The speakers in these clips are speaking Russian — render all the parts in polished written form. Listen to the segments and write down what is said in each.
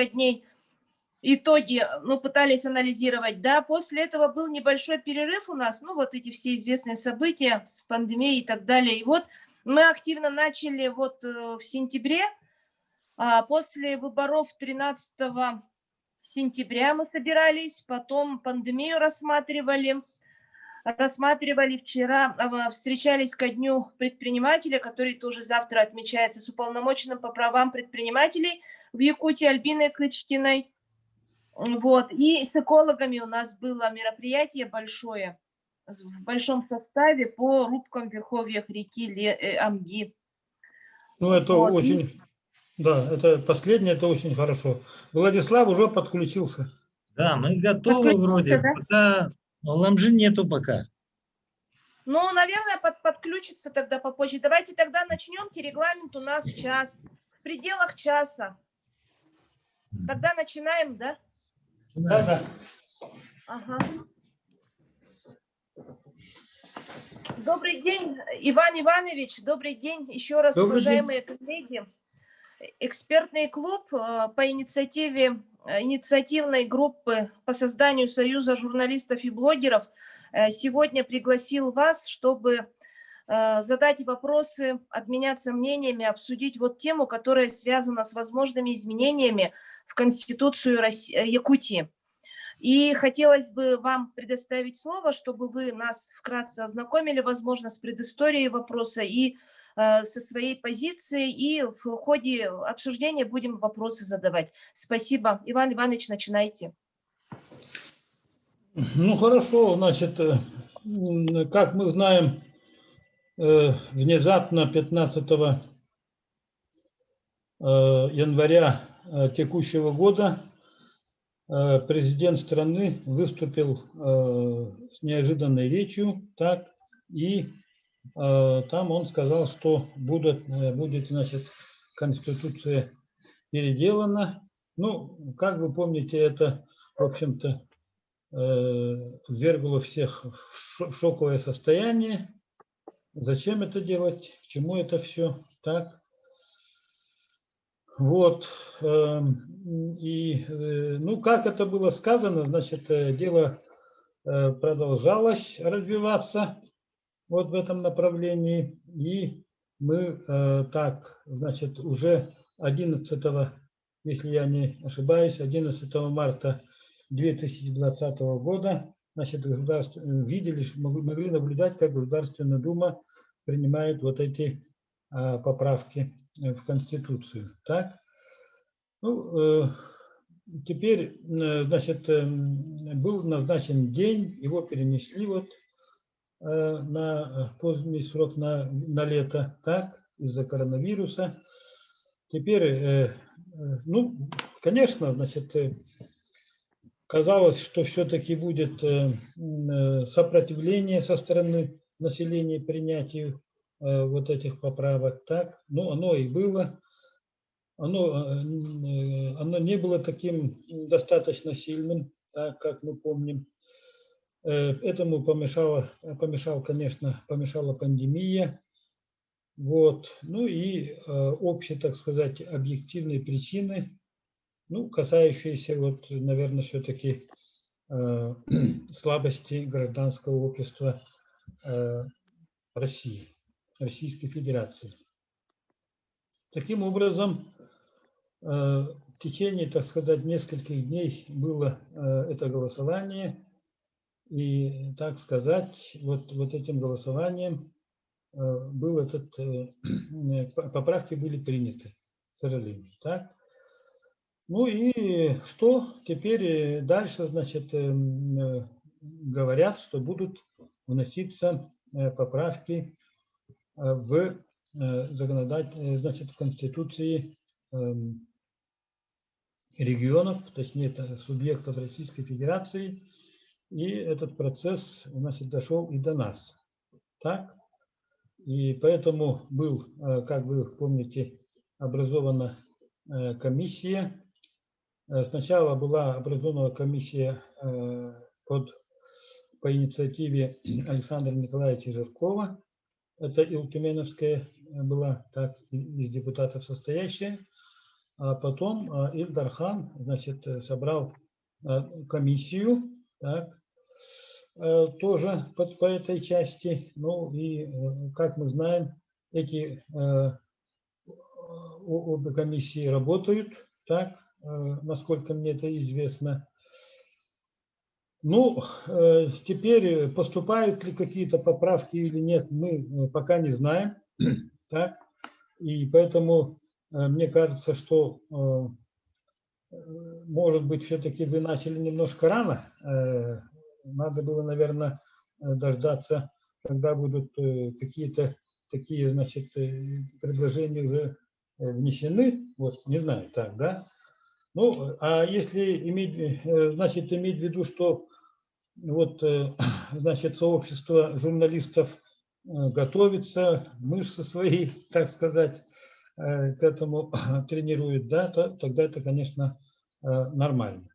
дней итоги, пытались анализировать, да, после этого был небольшой перерыв у нас, вот эти все известные события с пандемией и так далее, и вот мы активно начали в сентябре, после выборов 13 сентября мы собирались, потом пандемию рассматривали вчера, встречались ко дню предпринимателя, который тоже завтра отмечается, с уполномоченным по правам предпринимателей в Якутии Альбиной Клычкиной. И с экологами у нас было мероприятие большое, в большом составе по рубкам в верховьях реки Амги. Это очень, да, это последнее, это очень хорошо. Владислав уже подключился. Да, мы готовы вроде, да? Пока ламжи нету пока. Наверное, подключится тогда попозже. Давайте тогда начнем. Регламент у нас час. В пределах часа. Тогда начинаем, да? Да. Ага. Добрый день, Иван Иванович. Добрый день еще раз, Добрый уважаемые коллеги. Экспертный клуб по инициативе инициативной группы по созданию Союза журналистов и блогеров сегодня пригласил вас, чтобы задать вопросы, обменяться мнениями, обсудить тему, которая связана с возможными изменениями в Конституцию Якутии. И хотелось бы вам предоставить слово, чтобы вы нас вкратце ознакомили, возможно, с предысторией вопроса и со своей позицией, и в ходе обсуждения будем вопросы задавать. Спасибо. Иван Иванович, начинайте. Хорошо, значит, как мы знаем, внезапно 15 января текущего года президент страны выступил с неожиданной речью, и там он сказал, что будет, значит, Конституция переделана. Как вы помните, это, в общем-то, ввергло всех в шоковое состояние. Зачем это делать? К чему это все? Так. Как это было сказано, значит, дело продолжалось развиваться в этом направлении. И мы значит, уже 11, если я не ошибаюсь, 11 марта 2020 года, значит, могли наблюдать, как Государственная Дума принимает эти поправки в Конституцию. Так? Теперь, значит, был назначен день, его перенесли на поздний срок, на лето, так, из-за коронавируса. Теперь, конечно, значит, казалось, что все-таки будет сопротивление со стороны населения принятию этих поправок, так, оно и было. Оно не было таким достаточно сильным, так, как мы помним. Этому помешала, конечно, пандемия. И общие, так сказать, объективные причины, касающиеся, наверное, все-таки слабости гражданского общества России, Российской Федерации. Таким образом, в течение, так сказать, нескольких дней было это голосование. И, так сказать, этим голосованием поправки были приняты, к сожалению. Так? И что теперь дальше, значит, говорят, что будут вноситься поправки в в Конституции регионов, точнее, это субъектов Российской Федерации. И этот процесс, значит, дошел и до нас. Так? И поэтому был, как вы помните, образована комиссия. Сначала была образована комиссия по инициативе Александра Николаевича Жиркова. Это Илтуменовская была, так, из депутатов состоящая. а потом Ильдархан, значит, собрал комиссию, так, тоже по этой части. Ну и, как мы знаем, эти обе комиссии работают, так, насколько мне это известно. Ну, теперь поступают ли какие-то поправки или нет, мы пока не знаем, так, и поэтому мне кажется, что, может быть, все-таки вы начали немножко рано. Надо было, наверное, дождаться, когда будут какие-то такие, значит, предложения уже внесены. Вот, не знаю, так, да? Ну, а если иметь, значит, иметь в виду, что вот, значит, сообщество журналистов готовится, мышцы свои, так сказать, к этому тренируют, да, то тогда это, конечно, нормально.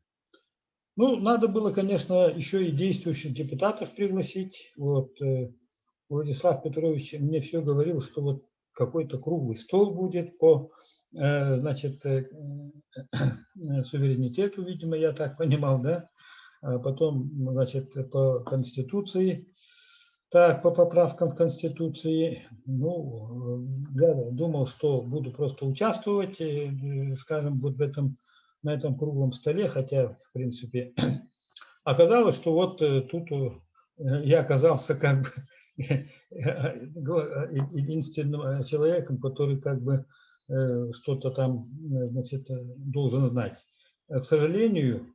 Ну, надо было, конечно, еще и действующих депутатов пригласить. Вот Владислав Петрович мне все говорил, что вот какой-то круглый стол будет по, значит, суверенитету, видимо, я так понимал, да, а потом, значит, по Конституции, так, по поправкам в Конституции. Ну, я думал, что буду просто участвовать, скажем, вот в этом, на этом круглом столе, хотя, в принципе, оказалось, что вот тут я оказался как бы единственным человеком, который как бы что-то там, значит, должен знать. К сожалению,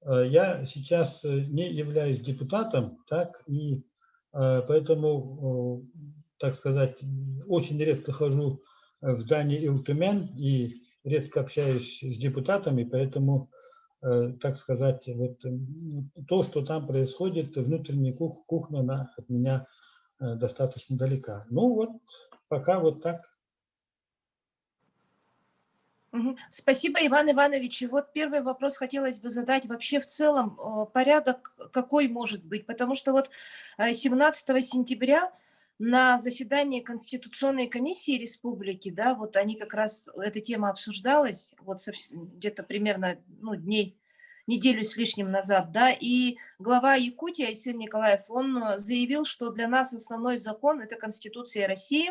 я сейчас не являюсь депутатом, так, и поэтому, так сказать, очень редко хожу в здание Илтумен и редко общаюсь с депутатами, поэтому, так сказать, вот то, что там происходит, внутренняя кухня, она от меня достаточно далека. Ну вот, пока вот так. Спасибо, Иван Иванович. И вот первый вопрос хотелось бы задать. Вообще в целом порядок какой может быть? Потому что вот 17 сентября на заседании Конституционной комиссии республики, да, вот они как раз, эта тема обсуждалась, вот где-то примерно, ну, неделю с лишним назад, да, и глава Якутии Айсен Николаев, он заявил, что для нас основной закон – это Конституция России.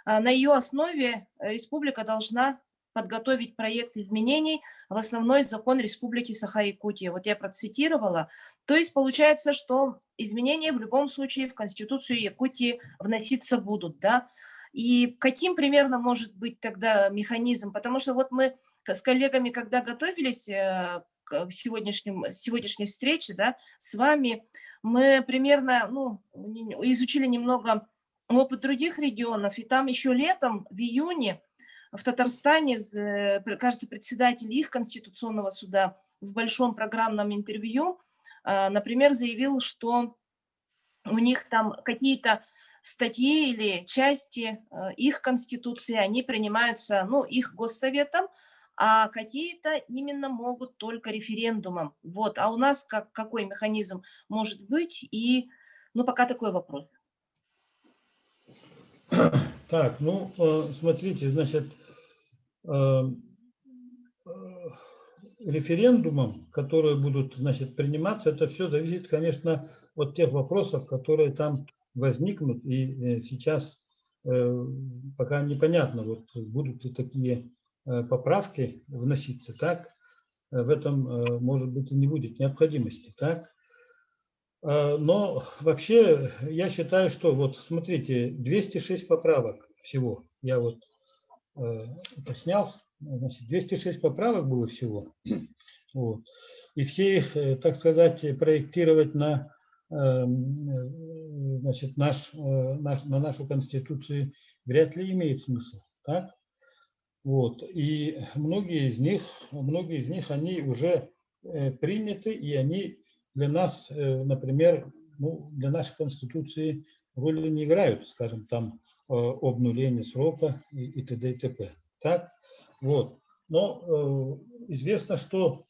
На ее основе республика должна подготовить проект изменений в основной закон Республики Саха-Якутия. Вот я процитировала. То есть получается, что изменения в любом случае в Конституцию Якутии вноситься будут, да. И каким примерно может быть тогда механизм? Потому что вот мы с коллегами, когда готовились к сегодняшней встрече, да, с вами, мы примерно, ну, изучили немного опыт других регионов, и там еще летом, в июне, в Татарстане, кажется, председатель их Конституционного суда в большом программном интервью, например, заявил, что у них там какие-то статьи или части их Конституции, они принимаются, ну, их Госсоветом, а какие-то именно могут только референдумом. Вот. А у нас какой механизм может быть? И, ну, пока такой вопрос. Так, ну, смотрите, значит, референдумом, которые будут, значит, приниматься, это все зависит, конечно, от тех вопросов, которые там возникнут. И сейчас пока непонятно, вот будут ли такие поправки вноситься, так? В этом, может быть, и не будет необходимости, так? Но вообще я считаю, что вот смотрите, 206 поправок всего. Я вот уточнял, значит, 206 поправок было всего. Вот. И все их, так сказать, проектировать на, значит, на нашу Конституцию вряд ли имеет смысл. Так? Вот. И многие из них, они уже приняты, и они для нас, например, ну, для нашей Конституции роли не играют, скажем, там обнуление срока и т.д. и т.п. Так? Вот. Но известно, что,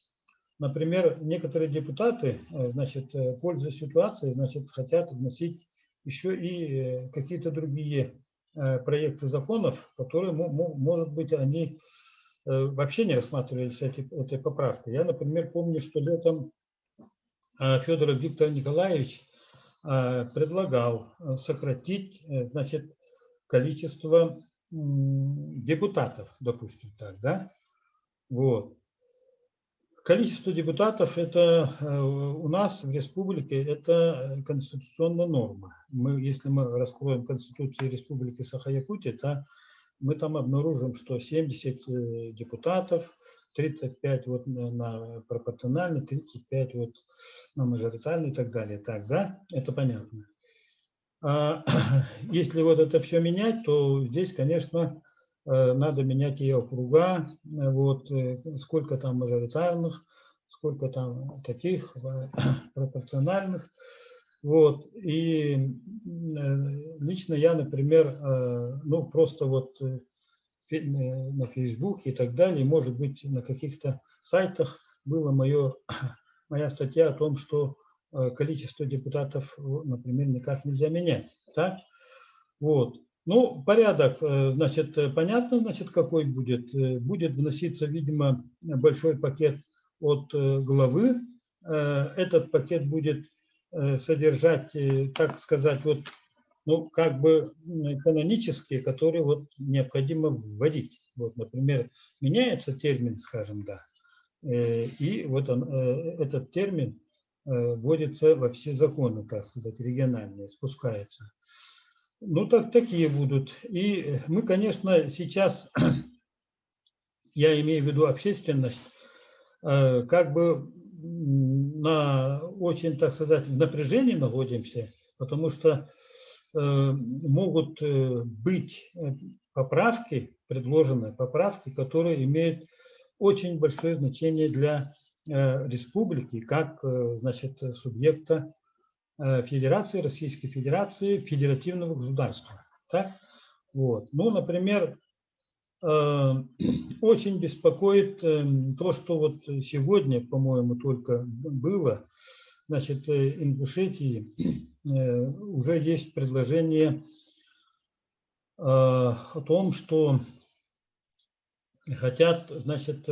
например, некоторые депутаты, значит, пользуясь ситуацией, значит, хотят вносить еще и какие-то другие проекты законов, которые, может быть, они вообще не рассматривались этой поправкой. Я, например, помню, что летом Федоров Виктор Николаевич предлагал сократить, значит, количество депутатов, допустим, так, да? Вот. Количество депутатов это у нас в республике это конституционная норма. Если мы раскроем Конституцию Республики Саха-Якутия, то мы там обнаружим, что 70 депутатов, 35 вот на пропорциональный, 35 вот на мажоритарный и так далее. Так, да? Это понятно. Если вот это все менять, то здесь, конечно, надо менять и округа, вот, сколько там мажоритарных, сколько там таких пропорциональных. Вот. И лично я, например, ну, просто вот на Фейсбуке и так далее, может быть, на каких-то сайтах была моя статья о том, что количество депутатов, например, никак нельзя менять. Так? Вот. Ну, порядок, значит, понятно, значит, какой будет. Будет вноситься, видимо, большой пакет от главы. Этот пакет будет содержать, так сказать, вот, ну, как бы канонические, которые вот необходимо вводить. Вот, например, меняется термин, скажем, да, и вот этот термин вводится во все законы, так сказать, региональные, спускается. Ну, такие будут. И мы, конечно, сейчас, я имею в виду общественность, как бы на очень, так сказать, в напряжении находимся, потому что могут быть поправки, предложенные поправки, которые имеют очень большое значение для республики, как, значит, субъекта Федерации, Российской Федерации, федеративного государства. Так? Вот. Ну, например, очень беспокоит то, что вот сегодня, по-моему, только было, значит, Ингушетии уже есть предложение о том, что хотят, значит,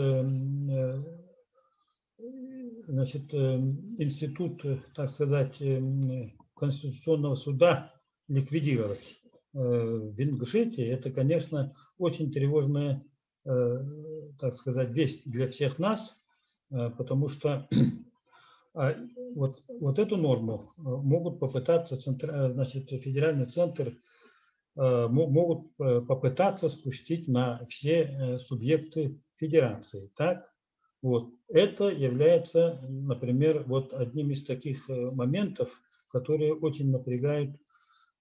институт, так сказать, Конституционного суда ликвидировать в Ингушетии. Это, конечно, очень тревожная, так сказать, весть для всех нас, потому что вот эту норму могут попытаться, значит, федеральный центр могут попытаться спустить на все субъекты федерации. Так? Вот. Это является, например, вот одним из таких моментов, которые очень напрягают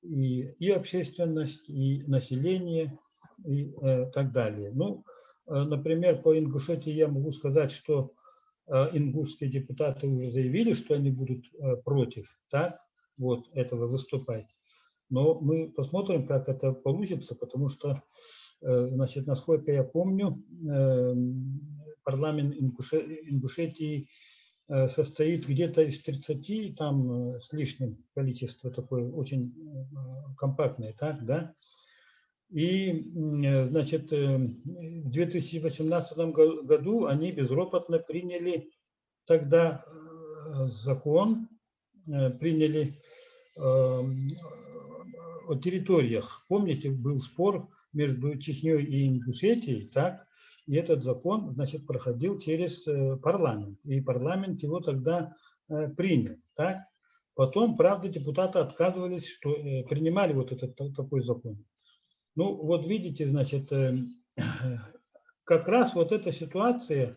и общественность, и население, и так далее. Ну, например, по Ингушетии я могу сказать, что ингушские депутаты уже заявили, что они будут против, так, вот, этого выступать. Но мы посмотрим, как это получится, потому что, значит, насколько я помню, парламент Ингушетии состоит где-то из 30 там с лишним количества, такое очень компактное, так, да. И, значит, в 2018 году они безропотно приняли тогда закон, приняли о территориях. Помните, был спор между Чечней и Ингушетией, так? И этот закон, значит, проходил через парламент. И парламент его тогда принял, так? Потом, правда, депутаты отказывались, что принимали вот этот такой закон. Ну, вот видите, значит, как раз вот эта ситуация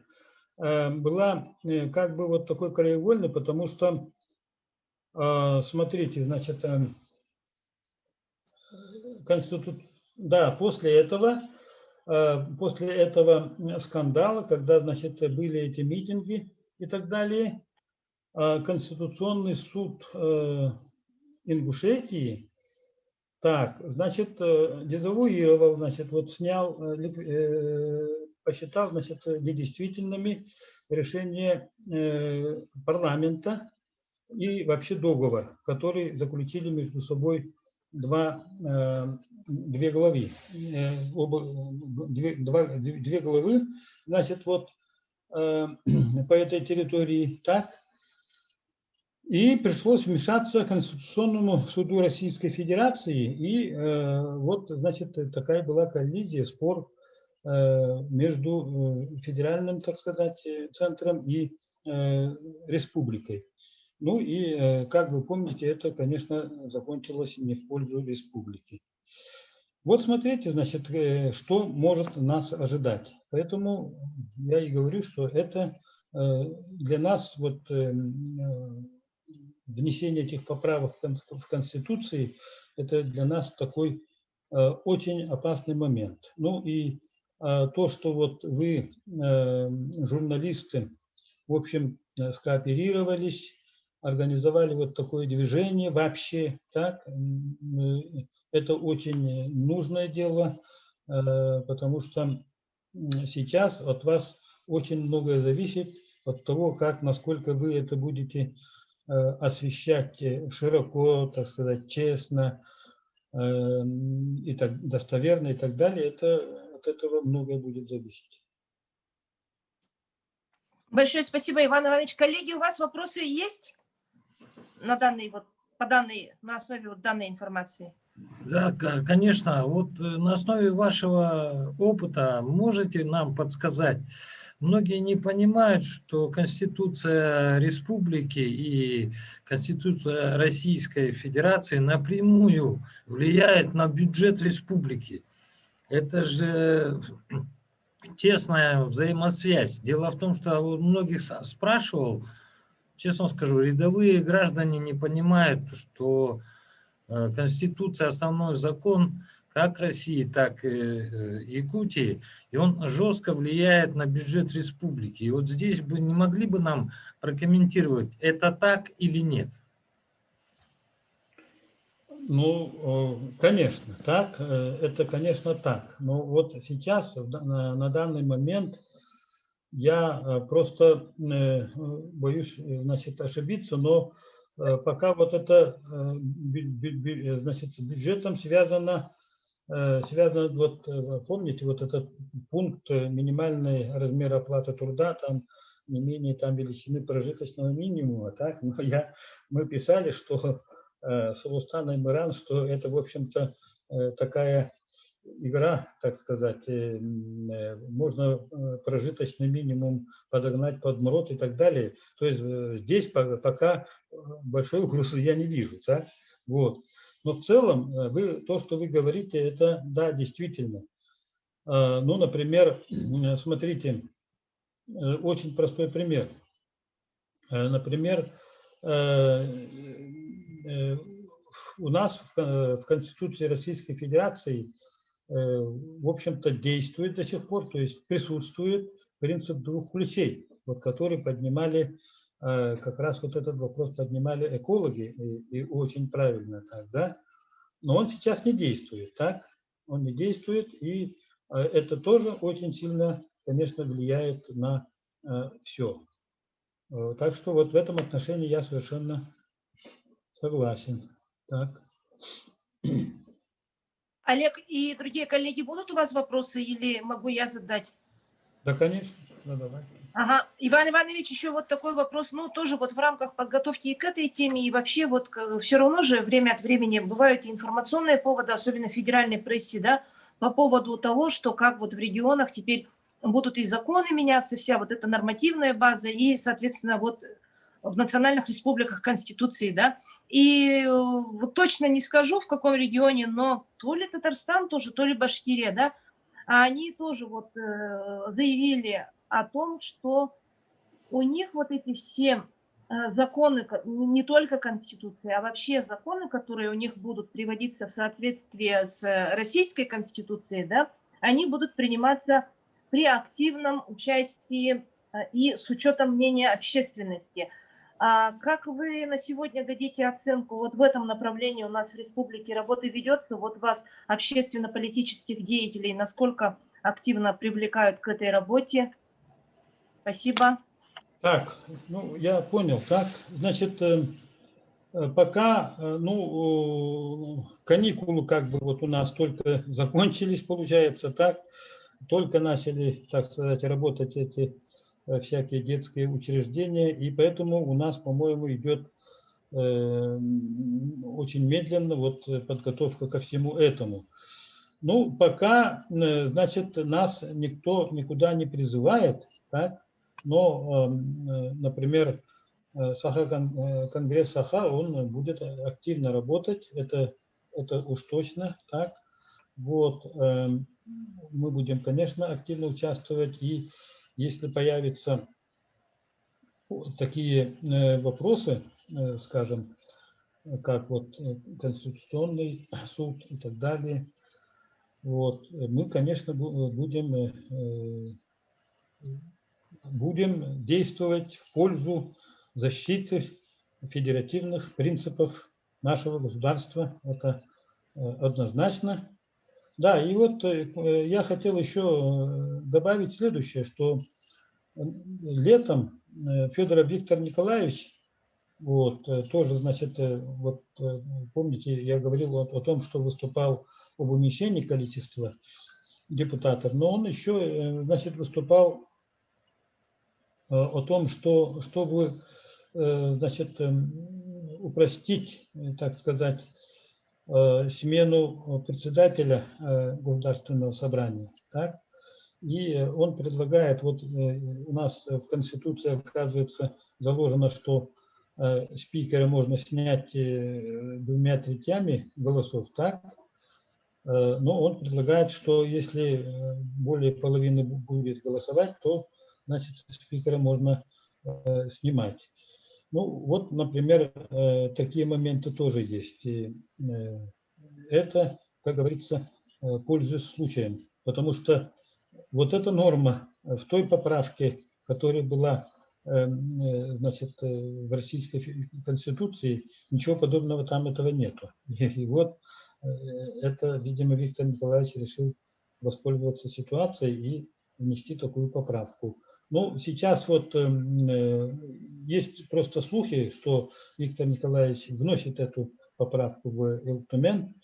была как бы вот такой краеугольной, потому что, смотрите, значит, да, после этого скандала, когда, значит, были эти митинги и так далее, Конституционный суд Ингушетии, так, значит, дезавуировал, значит, вот снял, посчитал, значит, недействительными решения парламента и вообще договор, который заключили между собой две главы. Две главы, значит, вот по этой территории, так. И пришлось вмешаться Конституционному суду Российской Федерации. И вот, значит, такая была коллизия, спор между федеральным, так сказать, центром и республикой. Ну и, как вы помните, это, конечно, закончилось не в пользу республики. Вот смотрите, значит, что может нас ожидать. Поэтому я и говорю, что это для нас вот внесение этих поправок в Конституции, это для нас такой очень опасный момент. Ну и то, что вот вы, журналисты, в общем, скооперировались, организовали вот такое движение вообще, так, это очень нужное дело, потому что сейчас от вас очень многое зависит от того, как, насколько вы это будете освещать широко, так сказать, честно, и так достоверно и так далее. Это от этого многое будет зависеть. Большое спасибо, Иван Иванович. Коллеги, у вас вопросы есть на данный, вот, на основе вот данной информации? Да, конечно. Вот на основе вашего опыта можете нам подсказать? Многие не понимают, что Конституция Республики и Конституция Российской Федерации напрямую влияет на бюджет республики. Это же тесная взаимосвязь. Дело в том, что у многих спрашивал, честно скажу, рядовые граждане не понимают, что Конституция – основной закон как России, так и Якутии, и он жестко влияет на бюджет республики. И вот здесь бы не могли бы нам прокомментировать, это так или нет? Ну, конечно, так, это, конечно, так. Но вот сейчас, на данный момент, я просто боюсь, значит, ошибиться, но пока вот это, значит, с бюджетом связано, вот, помните, вот этот пункт минимальный размер оплаты труда, там не менее там величины прожиточного минимума, так? Но мы писали, что Сулустан Аймыран, что это, в общем-то, такая игра, так сказать, можно прожиточный минимум подогнать под МРОТ и так далее. То есть здесь пока большой угрозы я не вижу. Да? Вот. Но в целом то, что вы говорите, это, да, действительно. Ну, например, смотрите, очень простой пример. Например, у нас в Конституции Российской Федерации, в общем-то, действует до сих пор, то есть присутствует принцип двух ключей, вот, который поднимали, как раз вот этот вопрос поднимали экологи, и очень правильно так, да? Но он сейчас не действует, так? Он не действует, и это тоже очень сильно, конечно, влияет на все. Так что вот в этом отношении я совершенно согласен. Так. Олег и другие коллеги, будут у вас вопросы или могу я задать? Да, конечно. Ну, давай. Ага. Иван Иванович, еще вот такой вопрос, ну, тоже вот в рамках подготовки и к этой теме, и вообще вот все равно же время от времени бывают информационные поводы, особенно в федеральной прессе, да, по поводу того, что как вот в регионах теперь будут и законы меняться, вся вот эта нормативная база, и, соответственно, вот в национальных республиках Конституции, да. И вот точно не скажу, в каком регионе, но то ли Татарстан тоже, то ли Башкирия, да, а они тоже вот заявили о том, что у них вот эти все законы, не только Конституция, а вообще законы, которые у них будут приводиться в соответствие с Российской Конституцией, да, они будут приниматься при активном участии и с учетом мнения общественности. А как вы на сегодня дадите оценку вот в этом направлении у нас в республике работа ведется, вот вас, общественно-политических деятелей, насколько активно привлекают к этой работе? Спасибо. Так, ну, я понял. Так, значит, Пока, ну, каникулы как бы вот у нас только закончились, получается, так, только начали, так сказать, работать эти всякие детские учреждения, и поэтому у нас, по-моему, идет очень медленно вот подготовка ко всему этому. Ну, пока, значит, нас никто никуда не призывает, так, но, например, Конгресс Саха, он будет активно работать, это уж точно так. Вот, мы будем, конечно, активно участвовать, и если появятся такие вопросы, скажем, как вот Конституционный суд и так далее, вот, мы, конечно, будем действовать в пользу защиты федеративных принципов нашего государства. Это однозначно. Да, и вот я хотел еще добавить следующее, что летом Федоров Виктор Николаевич, вот, тоже, значит, вот, помните, я говорил о том, что выступал об уменьшении количества депутатов, но он еще, значит, выступал о том, что чтобы, значит, упростить, так сказать, смену председателя Государственного собрания, так? И он предлагает, вот у нас в Конституции, оказывается, заложено, что спикера можно снять 2/3 голосов, так? Но он предлагает, что если более половины будет голосовать, то, значит, спикера можно снимать. Ну, вот, например, такие моменты тоже есть. И это, как говорится, пользуясь случаем. Потому что вот эта норма в той поправке, которая была, значит, в Российской Конституции, ничего подобного там этого нету. И вот это, видимо, Виктор Николаевич решил воспользоваться ситуацией и внести такую поправку. Ну, сейчас вот есть просто слухи, что Виктор Николаевич вносит эту поправку в Элктумен,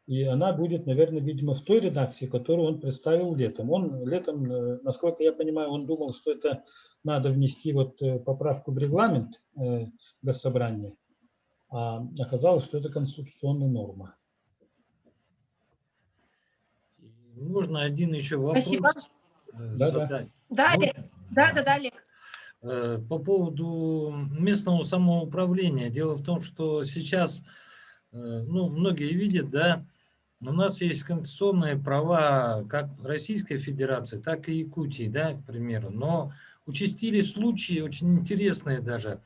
и она будет, наверное, видимо, в той редакции, которую он представил летом. Он летом, насколько я понимаю, он думал, что это надо внести вот поправку в регламент Госсобрания, а оказалось, что это конституционная норма. Можно один еще вопрос Спасибо. задать? Да, Олег. Да, Олег. По поводу местного самоуправления. Дело в том, что сейчас, ну, многие видят, да, у нас есть конституционные права как Российской Федерации, так и Якутии, да, к примеру. Но участились случаи, очень интересные даже,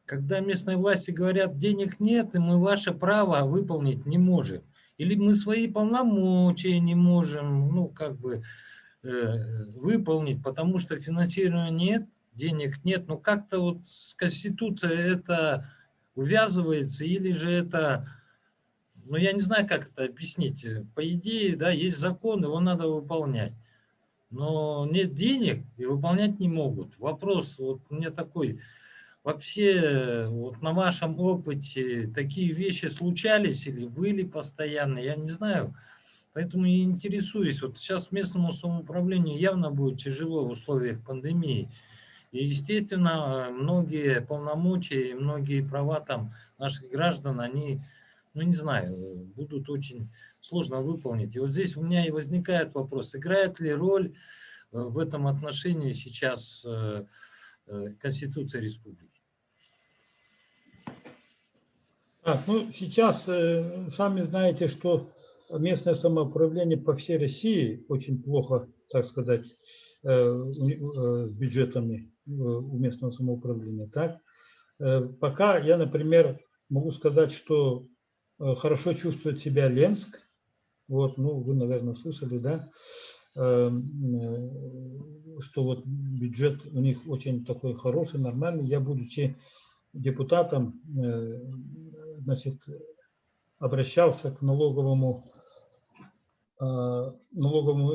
когда местные власти говорят, денег нет, и мы ваше право выполнить не можем. Или мы свои полномочия не можем, ну, как бы, выполнить, потому что финансирования нет, денег нет. Но как-то вот с Конституцией это увязывается, или же это... Ну, я не знаю, как это объяснить. По идее, да, есть закон, его надо выполнять. Но нет денег и выполнять не могут. Вопрос вот у меня такой. Вообще, вот на вашем опыте такие вещи случались или были постоянно, я не знаю. Поэтому и интересуюсь. Вот сейчас местному самоуправлению явно будет тяжело в условиях пандемии. И, естественно, многие полномочия и многие права там наших граждан, они, ну не знаю, будут очень сложно выполнить. И вот здесь у меня и возникает вопрос, играет ли роль в этом отношении сейчас Конституция Республики? Ну, сейчас сами знаете, что местное самоуправление по всей России очень плохо, так сказать, с бюджетами у местного самоуправления. Так? Пока я, например, могу сказать, что хорошо чувствует себя Ленск. Вот, ну, вы, наверное, слышали, да, что вот бюджет у них очень такой хороший, нормальный. Я, будучи депутатом, значит, обращался к налоговому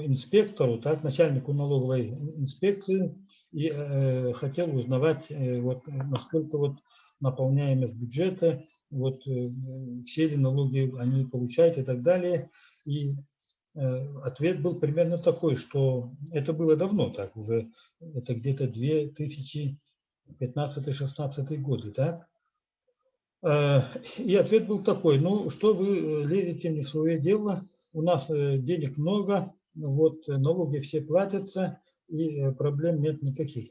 инспектору, так, начальнику налоговой инспекции, и хотел узнавать, вот, насколько вот наполняемость бюджета вот все ли налоги они получают и так далее. И ответ был примерно такой, что это было давно так, уже это где-то 2015-16 годы, так? И ответ был такой: ну что вы лезете не в свое дело, у нас денег много, вот налоги все платятся и проблем нет никаких.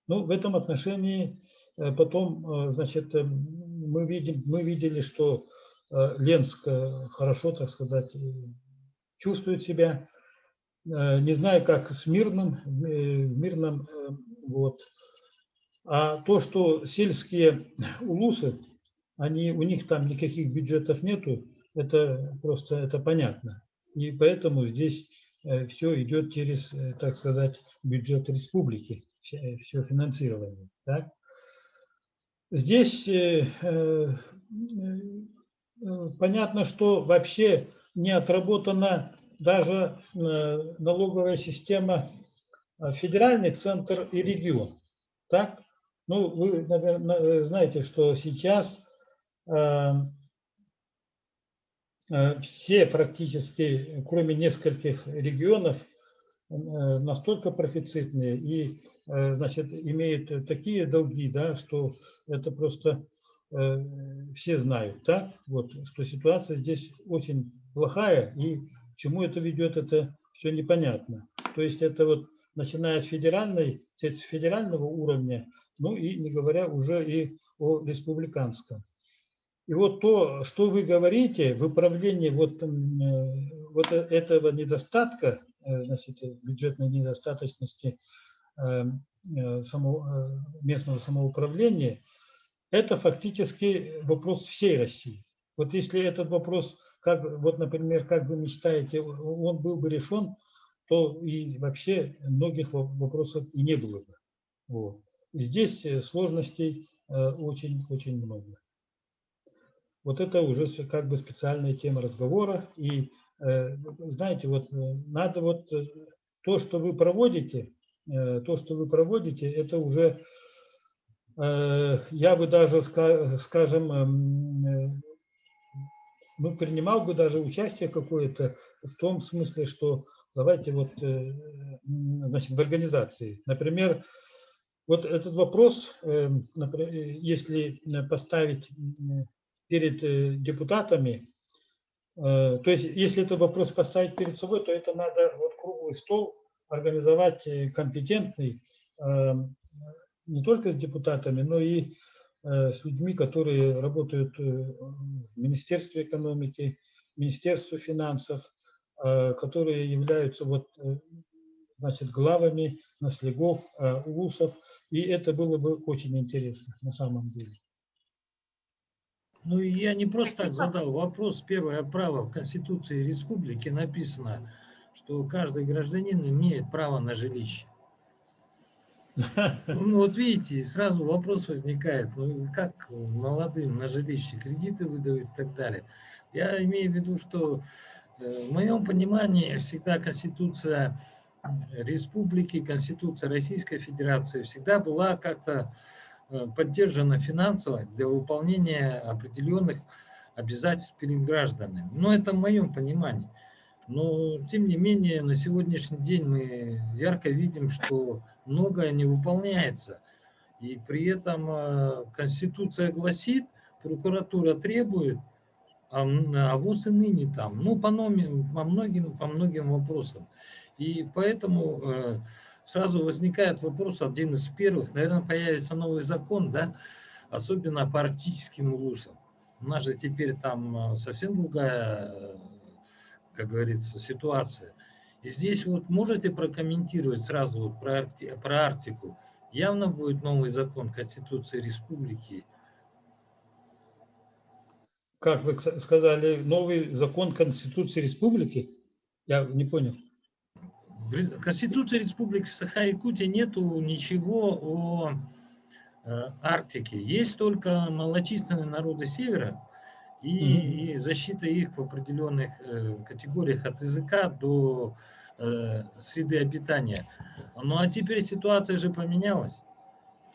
Ну, в этом отношении потом, значит, мы видели, что Ленск хорошо, так сказать, чувствует себя. Не знаю, как с Мирным, в Мирном, вот. А то, что сельские улусы, у них там никаких бюджетов нету, это просто это понятно. И поэтому здесь все идет через, так сказать, бюджет республики, все финансирование. Так? Здесь понятно, что вообще не отработана даже налоговая система федеральный центр и регион. Так? Ну, вы, наверное, знаете, что сейчас все практически, кроме нескольких регионов, настолько профицитные и, значит, имеют такие долги, да, что это просто все знают, так? Вот, что ситуация здесь очень плохая, и к чему это ведет, это все непонятно. То есть это вот начиная с федерального уровня, ну и не говоря уже и о республиканском. И вот то, что вы говорите, выправление вот этого недостатка, значит, бюджетной недостаточности местного самоуправления, это фактически вопрос всей России. Вот если этот вопрос, как, вот, например, как вы мечтаете, он был бы решен, то и вообще многих вопросов и не было бы. Вот. Здесь сложностей очень-очень много. Вот это уже как бы специальная тема разговора. И знаете, вот надо вот то, что вы проводите, это уже, я бы даже, скажем, ну, принимал бы даже участие какое-то в том смысле, что давайте вот, значит, в организации. Например, вот этот вопрос, если поставить перед депутатами, то есть если этот вопрос поставить перед собой, то это надо вот круглый стол организовать компетентный, не только с депутатами, но и с людьми, которые работают в Министерстве экономики, Министерстве финансов, которые являются вот, значит, главами наслегов, улусов, и это было бы очень интересно на самом деле. Ну, я не просто так Спасибо. задал вопрос. Первое право в Конституции Республики написано, что каждый гражданин имеет право на жилище. Ну, вот видите, сразу вопрос возникает, ну, как молодым на жилище кредиты выдают и так далее. Я имею в виду, что в моем понимании всегда Конституция Республики, Конституция Российской Федерации всегда была как-то поддержана финансово для выполнения определенных обязательств перед гражданами. Но это в моем понимании. Но, тем не менее, на сегодняшний день мы ярко видим, что многое не выполняется. И при этом Конституция гласит, прокуратура требует, а ВУЗ и ныне там, ну, по многим вопросам. И поэтому сразу возникает вопрос, один из первых, наверное, появится новый закон, да, особенно по арктическим улусам. У нас же теперь там совсем другая, как говорится, ситуация. И здесь вот можете прокомментировать сразу вот про Арктику. Явно будет новый закон Конституции Республики. Как вы сказали, новый закон Конституции Республики? Я не понял. В Конституции Республики Саха-Якутия нету ничего о Арктике. Есть только малочисленные народы Севера и защита их в определенных категориях от языка до среды обитания. Ну а теперь ситуация же поменялась.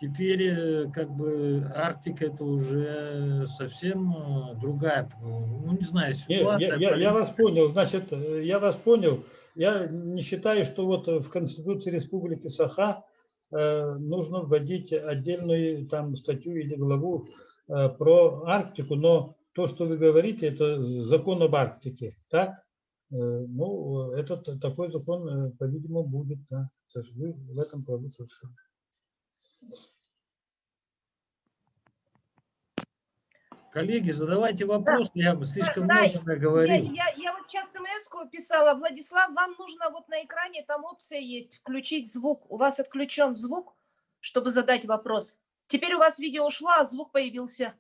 теперь как бы Арктика это уже совсем другая, ну не знаю, ситуация. Я вас понял, значит, я вас понял. Я не считаю, что вот в Конституции Республики Саха нужно вводить отдельную там статью или главу про Арктику, но то, что вы говорите, это закон об Арктике, так? Ну, этот такой закон, по-видимому, будет, да. Вы в этом правы совершенно. Коллеги, задавайте вопросы, я слишком Да, много наговорил. я вот сейчас смс-ку писала. Владислав, вам нужно вот на экране, там опция есть, включить звук. У вас отключен звук, чтобы задать вопрос. Теперь у вас видео ушло, а звук появился.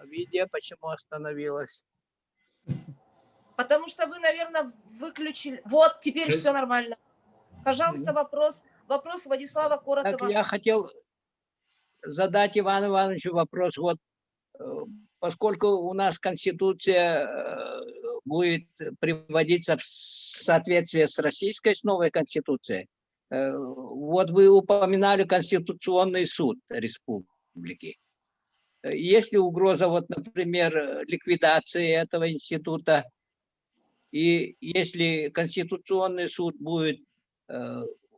Видео почему остановилось? Потому что вы, наверное, выключили. Вот, теперь все нормально. Пожалуйста, вопрос. Вопрос Владислава Так Коротова. я хотел задать Ивану Ивановичу вопрос. Вот поскольку у нас Конституция будет приводиться в соответствие с российской новой Конституцией, вот вы упоминали Конституционный суд республики. Есть ли угроза, вот, например, ликвидации этого института? И если Конституционный суд будет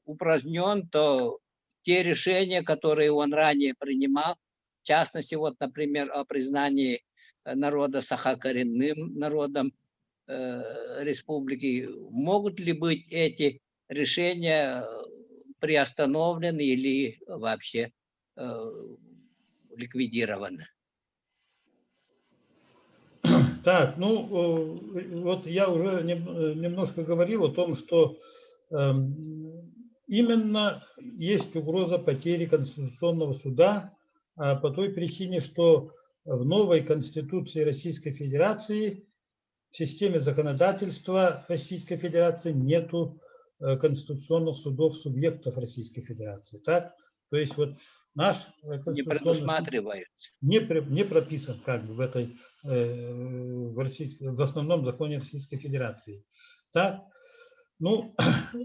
упразднен, то те решения, которые он ранее принимал, в частности, вот, например, о признании народа Саха коренным народом республики, могут ли быть эти решения приостановлены или вообще ликвидированы? Так, ну, вот я уже немножко говорил о том, что именно есть угроза потери Конституционного суда по той причине, что в новой Конституции Российской Федерации в системе законодательства Российской Федерации нету конституционных судов субъектов Российской Федерации. Так? То есть вот наш не предусматривается. не прописан как бы в этой в основном законе Российской Федерации. Так? Ну,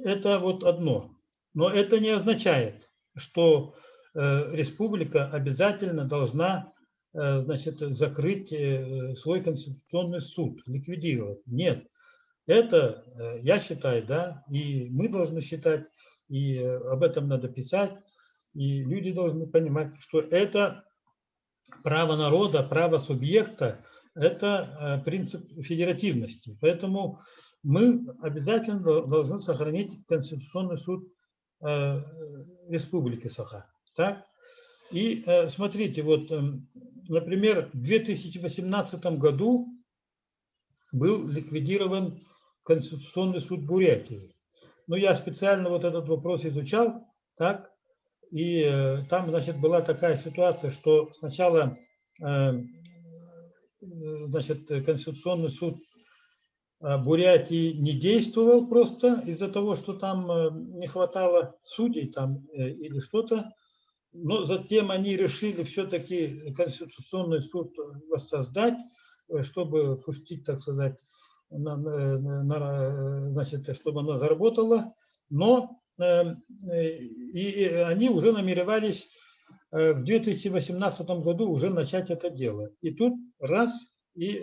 это вот одно. Но это не означает, что республика обязательно должна, значит, закрыть свой конституционный суд, ликвидировать. Нет. Это, я считаю, да, и мы должны считать, и об этом надо писать, и люди должны понимать, что это право народа, право субъекта – это принцип федеративности. Поэтому мы обязательно должны сохранить Конституционный суд Республики Саха. Так? И смотрите, вот, например, в 2018 году был ликвидирован Конституционный суд Бурятии. Ну, я специально вот этот вопрос изучал, так? И там, значит, была такая ситуация, что сначала, значит, Конституционный суд Бурятии не действовал просто из-за того, что там не хватало судей там или что-то. Но затем они решили все-таки Конституционный суд воссоздать, чтобы пустить, так сказать, значит, чтобы она заработала. Но и они уже намеревались в 2018 году уже начать это дело. И тут раз, и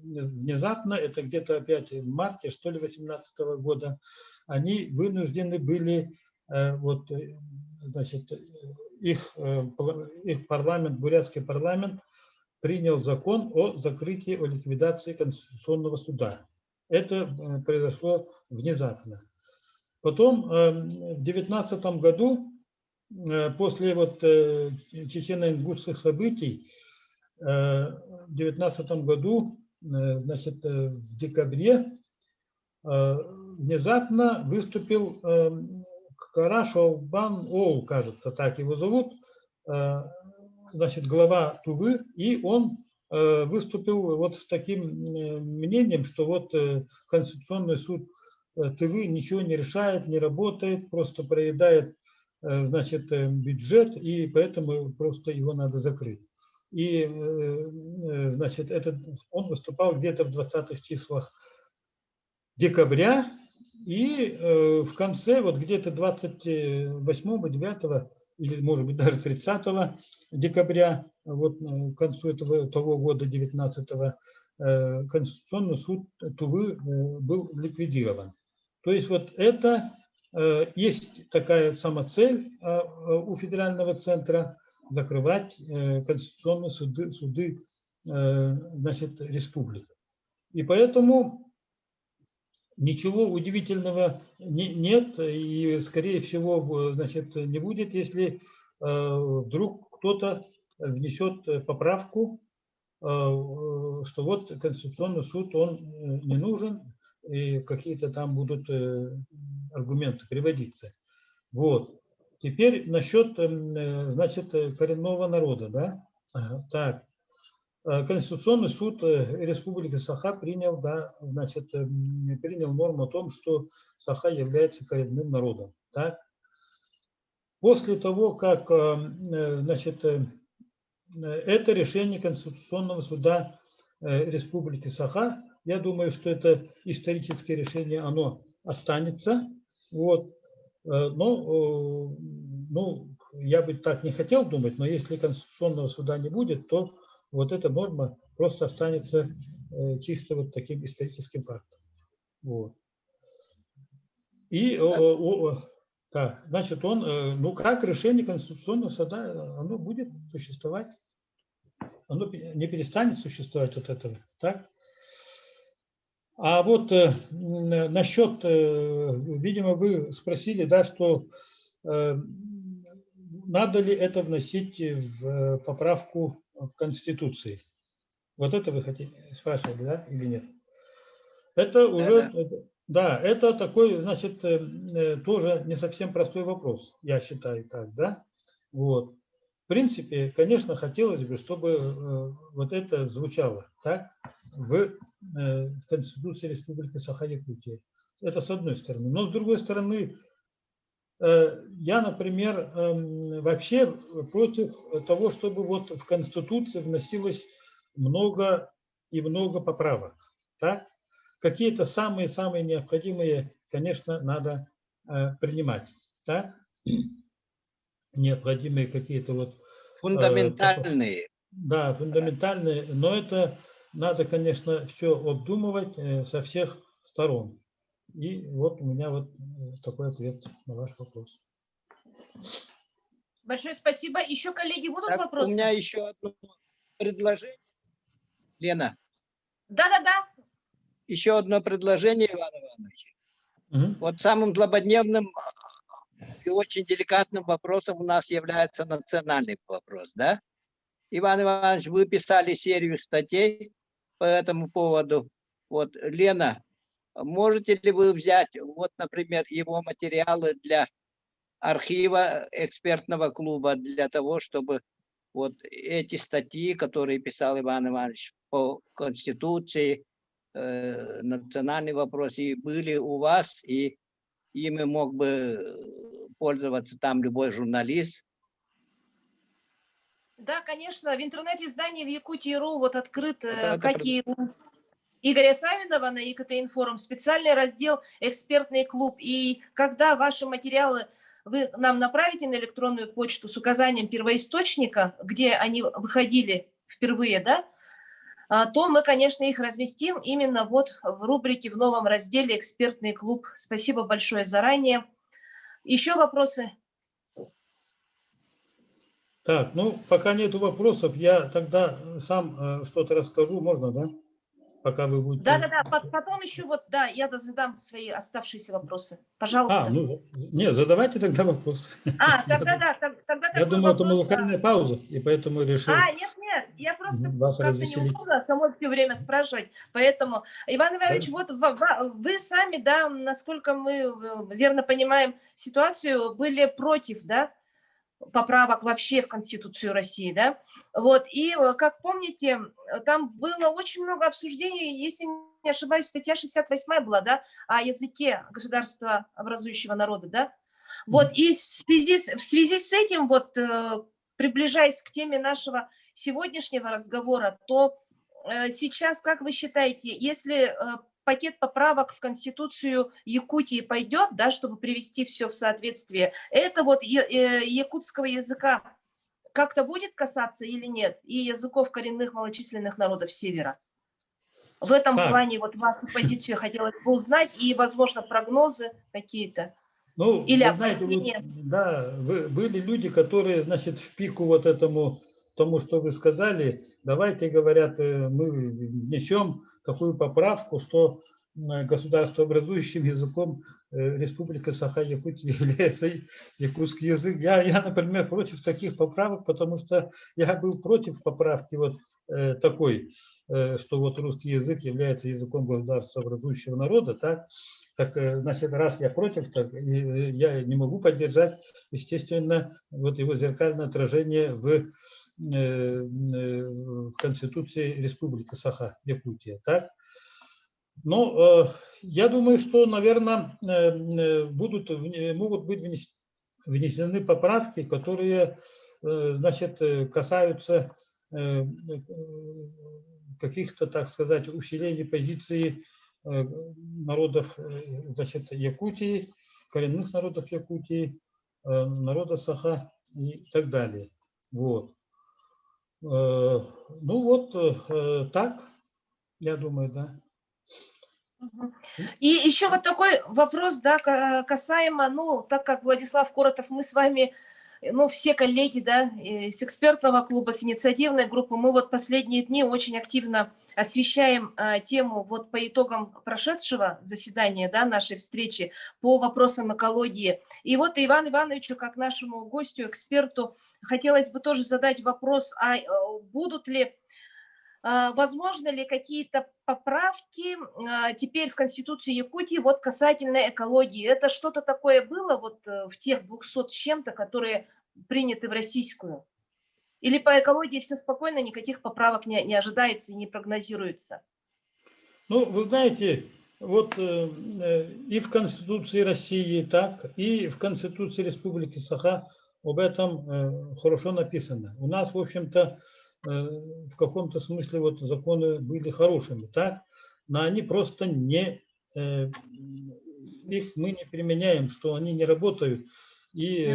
внезапно, это где-то опять в марте, что ли, 2018 года, они вынуждены были, вот, значит, их парламент, бурятский парламент, принял закон о закрытии, о ликвидации Конституционного суда. Это произошло внезапно. Потом в 2019 году, после вот чечено-ингушских событий, в 2019 году, значит, в декабре, внезапно выступил Кара Шолбан Оу, кажется, так его зовут, значит, глава Тувы, и он выступил вот с таким мнением, что вот Конституционный суд Тывы ничего не решает, не работает, просто проедает, значит, бюджет, и поэтому просто его надо закрыть. И, значит, он выступал где-то в 20-х числах декабря, и в конце, вот где-то 28-9 или, может быть, даже 30 декабря, вот к концу того года, 19-го, Конституционный суд Тувы был ликвидирован. То есть вот это есть такая самоцель у федерального центра закрывать конституционные суды значит, республик. И поэтому ничего удивительного нет, и, скорее всего, значит, не будет, если вдруг кто-то внесет поправку, что вот Конституционный суд, он не нужен, и какие-то там будут аргументы приводиться. Вот. Теперь насчет, значит, коренного народа, да? Так. Конституционный суд Республики Саха принял, да, значит, принял норму о том, что Саха является коренным народом. Так? После того, как, значит, это решение Конституционного суда Республики Саха, я думаю, что это историческое решение, оно останется. Вот. Но, ну, я бы так не хотел думать, но если Конституционного суда не будет, то вот эта норма просто останется чисто вот таким историческим фактом. Вот. И, да, значит, он, ну, как решение Конституционного суда, оно будет существовать, оно не перестанет существовать от этого, так? А вот насчет, видимо, вы спросили, да, что надо ли это вносить в поправку в Конституции. Вот это вы хотите спрашивали, да, или нет? Это уже, да, это такой, значит, тоже не совсем простой вопрос, я считаю так, да. Вот. В принципе, конечно, хотелось бы, чтобы вот это звучало так в Конституции Республики Саха-Якутия. Это с одной стороны. Но с другой стороны, я, например, вообще против того, чтобы вот в Конституции вносилось много и много поправок. Так? Какие-то самые-самые необходимые, конечно, надо принимать. Так? Необходимые какие-то вот... Фундаментальные. Да, фундаментальные. Но это надо, конечно, все обдумывать со всех сторон. И вот у меня вот такой ответ на ваш вопрос. Большое спасибо. Еще, коллеги, будут Так, вопросы? у меня еще одно предложение. Лена. Да-да-да. Еще одно предложение, Иван Иванович. Вот самым злободневным и очень деликатным вопросом у нас является национальный вопрос, да? Иван Иванович, вы писали серию статей по этому поводу. Вот, Лена, можете ли вы взять, вот, например, его материалы для архива экспертного клуба, для того, чтобы вот эти статьи, которые писал Иван Иванович по Конституции, национальные вопросы, были у вас, и ими мог бы пользоваться там любой журналист? Да, конечно, в интернет-издании в Якутии.ру вот открыт, Это как и у Игоря Савинова на ЕКТ-информ, специальный раздел «Экспертный клуб». И когда ваши материалы вы нам направите на электронную почту с указанием первоисточника, где они выходили впервые, да, то мы, конечно, их разместим именно вот в рубрике, в новом разделе «Экспертный клуб». Спасибо большое заранее. Еще вопросы? Так, ну, пока нету вопросов, я тогда сам что-то расскажу, можно, да? Пока вы будете... Да-да-да, потом еще вот, да, я задам свои оставшиеся вопросы. Пожалуйста. ну, нет, задавайте тогда вопрос. Тогда да, тогда Я такой думал, это вопрос. музыкальная пауза, и поэтому решил Нет, я просто вас как-то развеселить. неудобно самой все время спрашивать, поэтому, Иван Иванович, вот вы сами, да, насколько мы верно понимаем ситуацию, были против, да, поправок вообще в Конституцию России, да, вот, и, как помните, там было очень много обсуждений, если не ошибаюсь, статья 68 была, да, о языке государства образующего народа, да, вот, и в связи с этим, вот, приближаясь к теме нашего сегодняшнего разговора, то сейчас, как вы считаете, если пакет поправок в Конституцию Якутии пойдет, да, чтобы привести все в соответствие, это вот якутского языка как-то будет касаться или нет? И языков коренных малочисленных народов Севера? В этом Так, плане вот вашу позицию хотелось бы узнать и, возможно, прогнозы какие-то ну, или вы знаете, вот, опасения. да, были люди, которые, значит, в пику вот этому, тому, что вы сказали, давайте, говорят, мы внесем такую поправку, что государствообразующим языком Республики Саха-Якутия является якутский язык. Я, например, против таких поправок, потому что я был против поправки вот такой, что вот русский язык является языком государствообразующего народа, так? Так, значит, раз я против, так я не могу поддержать, естественно, вот его зеркальное отражение в Конституции Республики Саха-Якутия, так? Но я думаю, что, наверное, могут быть внесены поправки, которые, значит, касаются каких-то, так сказать, усилений позиции народов, значит, Якутии, коренных народов Якутии, народа Саха и так далее. Вот. Ну вот так, я думаю, да. И еще вот такой вопрос, да, касаемо, ну, так как Владислав Коротов, мы с вами, ну, все коллеги, да, с экспертного клуба, с инициативной группы, мы вот последние дни очень активно освещаем тему вот по итогам прошедшего заседания, да, нашей встречи по вопросам экологии. И вот Ивану Ивановичу, как нашему гостю, эксперту, хотелось бы тоже задать вопрос, а будут ли возможно ли какие-то поправки теперь в Конституции Якутии вот касательно экологии? Это что-то такое было вот в тех 200 с чем-то, которые приняты в российскую? Или по экологии все спокойно, никаких поправок не ожидается и не прогнозируется? Ну, вы знаете, вот и в Конституции России так, и в Конституции Республики Саха об этом хорошо написано. У нас, в общем-то, в каком-то смысле вот законы были хорошими, так, но они просто не, их мы не применяем, что они не работают. И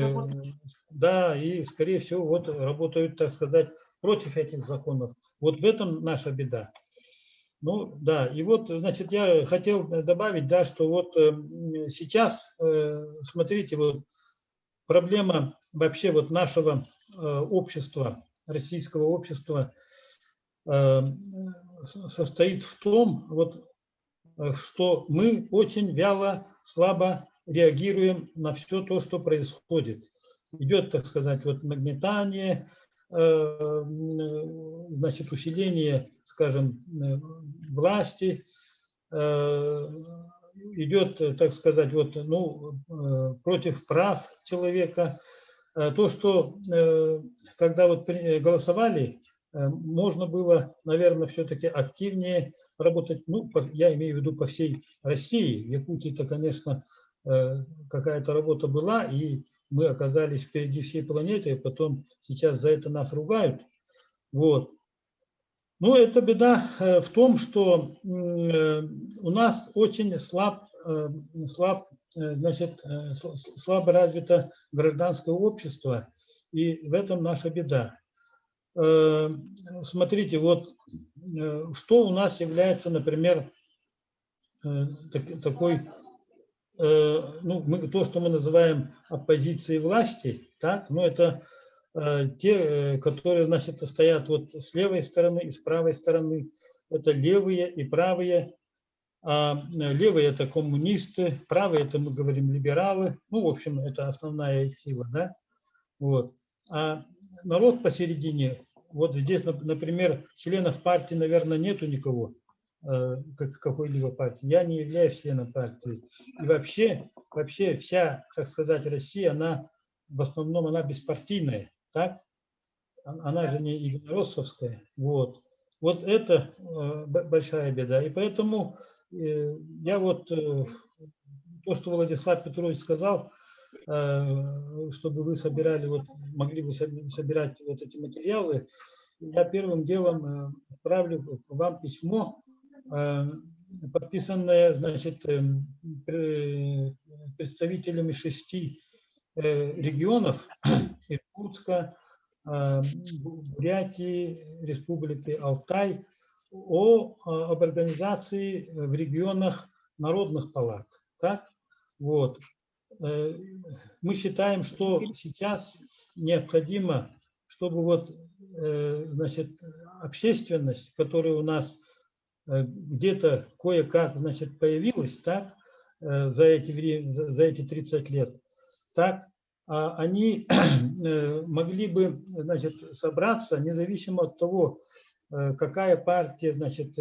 да, и скорее всего вот работают, так сказать, против этих законов. Вот в этом наша беда. Ну да, и вот, значит, я хотел добавить, да, что вот сейчас, смотрите, вот проблема вообще вот нашего общества, российского общества состоит в том, вот, что мы очень вяло, слабо реагируем на все то, что происходит. Идет, так сказать, вот нагнетание, значит, усиление, скажем, власти, идет, так сказать, вот, ну, против прав человека. То, что когда вот голосовали, можно было, наверное, все-таки активнее работать, ну, я имею в виду по всей России. В Якутии-то, конечно, какая-то работа была, и мы оказались впереди всей планеты, и потом сейчас за это нас ругают. Вот. Ну, это беда в том, что у нас очень значит, слабо развито гражданское общество, и в этом наша беда. Смотрите, вот что у нас является, например, такой, ну, то, что мы называем оппозицией власти, так, ну, это те, которые, значит, стоят вот с левой стороны и с правой стороны, это левые и правые. Левые – это коммунисты, правые – это, мы говорим, либералы. Ну, в общем, это основная их сила, да? Вот. А народ посередине, вот здесь, например, членов партии, наверное, нету никого, какой-либо партии. Я не являюсь членом партии. И вообще вся, так сказать, Россия, она в основном она беспартийная, так? Она же не единороссовская. Вот. Вот это большая беда. И поэтому я вот то, что Владислав Петрович сказал, чтобы вы собирали, вот, могли бы собирать вот эти материалы, я первым делом отправлю вам письмо подписанная, значит, представителями 6 регионов: Иркутска, Бурятии, Республики Алтай, об организации в регионах народных палат. Так? Вот. Мы считаем, что сейчас необходимо, чтобы вот, значит, общественность, которая у нас где-то кое-как, значит, появилась, так, за эти 30 лет, так, они могли бы, значит, собраться, независимо от того, какая партия, значит,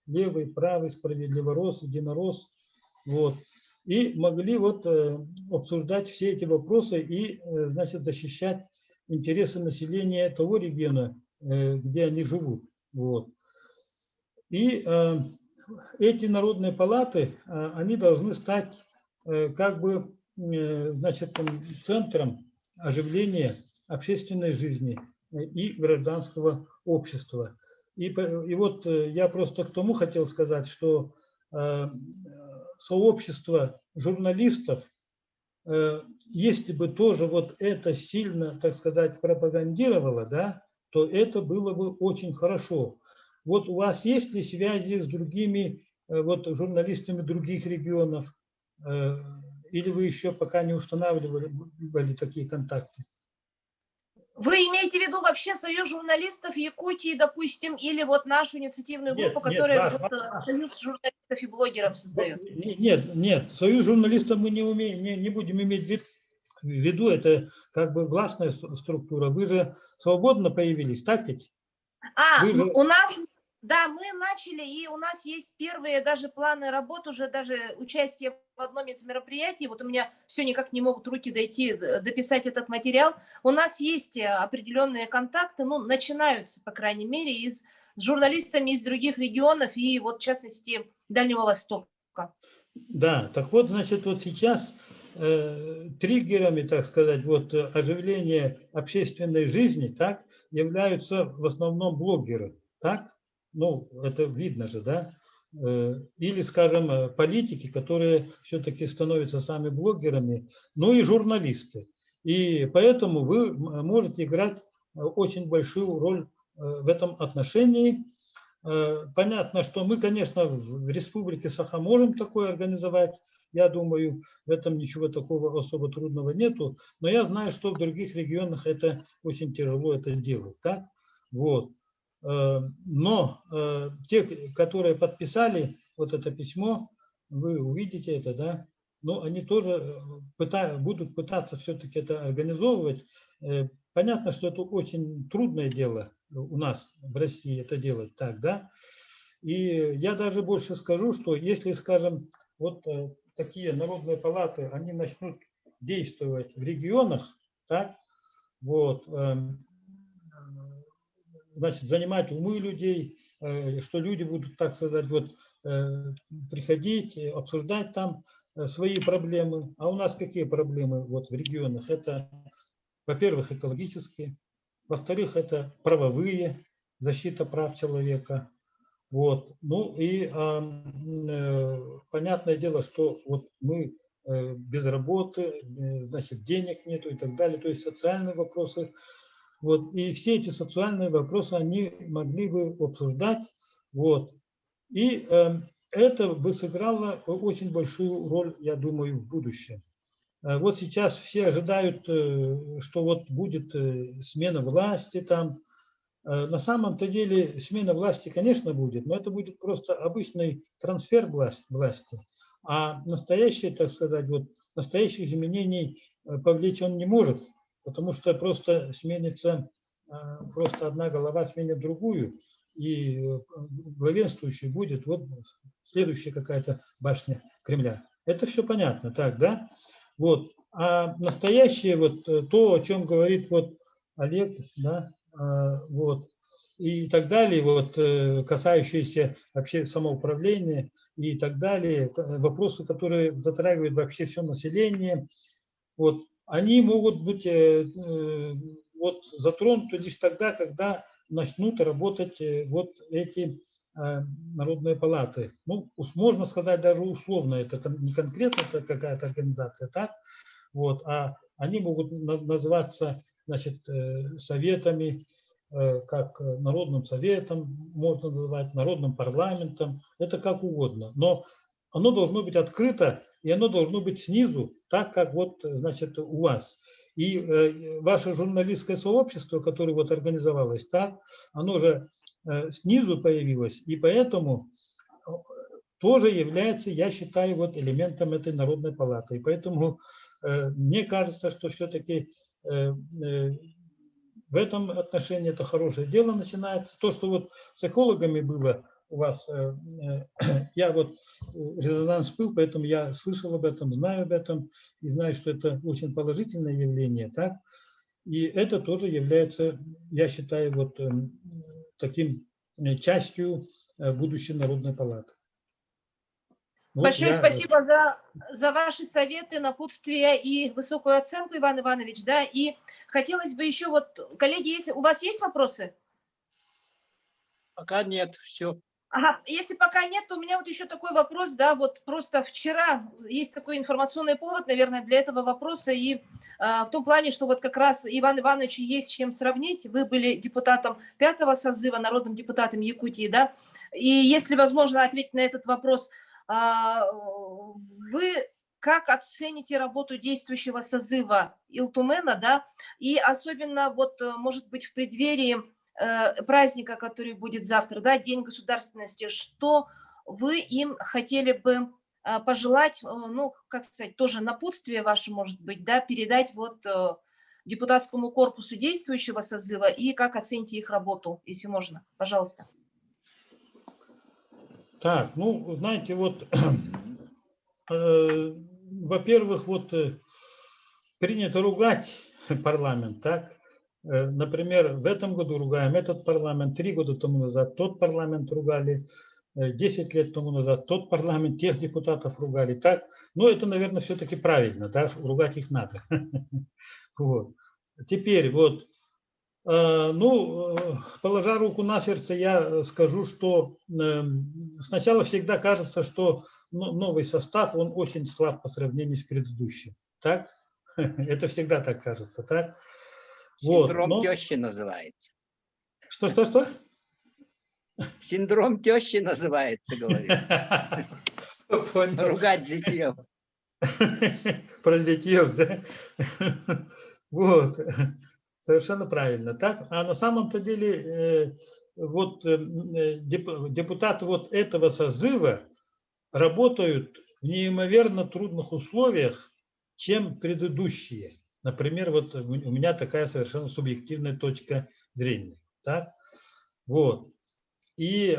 левый, правый, справедливорос, единорос, вот, и могли вот обсуждать все эти вопросы и, значит, защищать интересы населения того региона, где они живут, вот. И эти народные палаты, они должны стать как бы, значит, центром оживления общественной жизни и гражданского общества. И вот я просто к тому хотел сказать, что сообщество журналистов, если бы тоже вот это сильно, так сказать, пропагандировало, да, то это было бы очень хорошо. Вот у вас есть ли связи с другими вот, журналистами других регионов? Или вы еще пока не устанавливали такие контакты? Вы имеете в виду вообще Союз журналистов Якутии, допустим, или вот нашу инициативную группу, которая Союз журналистов и блогеров создает? Нет, Союз журналистов мы не будем иметь в виду, это как бы властная структура. Вы же свободно появились, так ведь? У нас... Да, мы начали, и у нас есть первые даже планы работ, уже даже участие в одном из мероприятий. Вот у меня все никак не могут руки дойти, дописать этот материал. У нас есть определенные контакты, ну, начинаются, по крайней мере, с журналистами из других регионов и вот, в частности, Дальнего Востока. Да, так вот, значит, вот сейчас триггерами, так сказать, вот оживления общественной жизни, так, являются в основном блогеры, так? Ну, это видно же, да? Или, скажем, политики, которые все-таки становятся сами блогерами, ну и журналисты. И поэтому вы можете играть очень большую роль в этом отношении. Понятно, что мы, конечно, в Республике Саха можем такое организовать. Я думаю, в этом ничего такого особо трудного нету. Но я знаю, что в других регионах это очень тяжело это делать. Так? Вот. Но те, которые подписали вот это письмо, вы увидите это, да, но они тоже будут пытаться все-таки это организовывать. Понятно, что это очень трудное дело у нас в России это делать так, да. И я даже больше скажу, что если, скажем, вот такие народные палаты, они начнут действовать в регионах, так, вот, значит, занимать умы людей, что люди будут, так сказать, вот, приходить, обсуждать там свои проблемы. А у нас какие проблемы вот в регионах? Это, во-первых, экологические, во-вторых, это правовые, защита прав человека. Вот. Ну и понятное дело, что вот мы без работы, значит, денег нету и так далее, то есть социальные вопросы. Вот. И все эти социальные вопросы они могли бы обсуждать. Вот. И это бы сыграло очень большую роль, я думаю, в будущем. Вот сейчас все ожидают, что вот будет смена власти там. На самом-то деле смена власти, конечно, будет, но это будет просто обычный трансфер власти. А настоящие, так сказать, вот настоящих изменений повлечь он не может, потому что просто сменится, просто одна голова сменит другую, и главенствующей будет вот следующая какая-то башня Кремля. Это все понятно, так, да? Вот. А настоящее, вот то, о чем говорит вот Олег, да, вот, и так далее, вот, касающиеся вообще самоуправления и так далее, вопросы, которые затрагивают вообще все население, вот, они могут быть вот, затронуты лишь тогда, когда начнут работать вот эти Народной палаты. Ну, можно сказать даже условно, это не конкретно какая-то организация, так? Вот, а они могут называться, значит, советами, как народным советом можно называть, народным парламентом, это как угодно. Но оно должно быть открыто, и оно должно быть снизу, так как вот, значит, у вас. И ваше журналистское сообщество, которое вот организовалось, так, оно же снизу появилось, и поэтому тоже является, я считаю, вот элементом этой народной палаты. И поэтому мне кажется, что все-таки в этом отношении это хорошее дело начинается. То, что вот с экологами было у вас, я вот резонанс был, поэтому я слышал об этом, знаю об этом, и знаю, что это очень положительное явление, так? И это тоже является, я считаю, вот таким частью будущей народной палаты. Вот Большое спасибо за ваши советы, напутствия и высокую оценку, Иван Иванович. Да? И хотелось бы еще, вот, коллеги, у вас есть вопросы? Пока нет, все. Ага, если пока нет, то у меня вот еще такой вопрос, да, вот просто вчера есть такой информационный повод, наверное, для этого вопроса, и в том плане, что вот как раз Иван Иванович есть с чем сравнить, вы были депутатом 5-го созыва, народным депутатом Якутии, да, и если возможно ответить на этот вопрос, вы как оцените работу действующего созыва Илтумена, да, и особенно вот, может быть, в преддверии праздника, который будет завтра, да, День государственности, что вы им хотели бы пожелать, ну, как сказать, тоже напутствие ваше, может быть, да, передать вот депутатскому корпусу действующего созыва и как оцените их работу, если можно, пожалуйста. Так, ну, знаете, вот, во-первых, вот принято ругать парламент, так? Например, в этом году ругаем этот парламент, 3 года тому назад тот парламент ругали, 10 лет тому назад тот парламент, тех депутатов ругали, так? Но это, наверное, все-таки правильно, да, ругать их надо. Вот. Теперь вот, ну, положа руку на сердце, я скажу, что сначала всегда кажется, что новый состав, он очень слаб по сравнению с предыдущим, так? Это всегда так кажется, так? Синдром вот, тещи называется. Что? Синдром тещи называется, говорю. Ругать зятьев. Про зятьев, да? Вот, совершенно правильно. Так? А на самом-то деле вот депутаты вот этого созыва работают в неимоверно трудных условиях, чем предыдущие. Например, вот у меня такая совершенно субъективная точка зрения. Так? Вот. И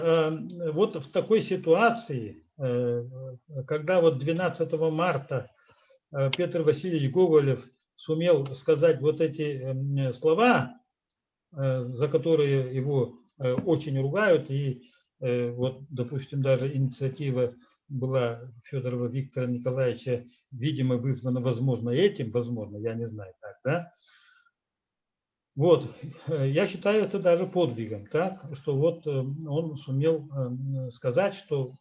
вот в такой ситуации, когда вот 12 марта Петр Васильевич Гоголев сумел сказать вот эти слова, за которые его очень ругают, и вот, допустим, даже инициатива была Федорова Виктора Николаевича, видимо, вызвана, возможно, этим, возможно, я не знаю, так, да? Вот, я считаю это даже подвигом, так, что вот он сумел сказать, что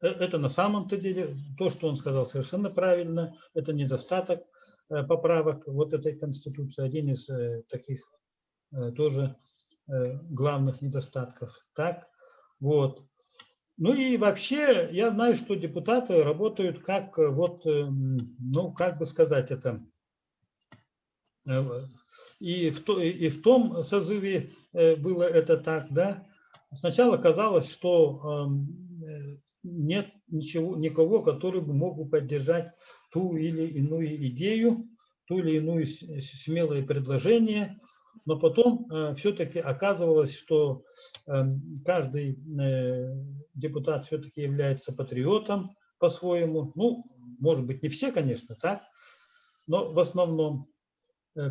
это на самом-то деле, то, что он сказал, совершенно правильно, это недостаток поправок вот этой Конституции, один из таких тоже главных недостатков, так, вот. Ну и вообще, я знаю, что депутаты работают как, вот, ну, как бы сказать это, и в том созыве было это так, да. Сначала казалось, что нет никого, который бы мог бы поддержать ту или иную идею, ту или иную смелое предложение, но потом все-таки оказывалось, что каждый депутат все-таки является патриотом по-своему. Ну, может быть, не все, конечно, так, но в основном.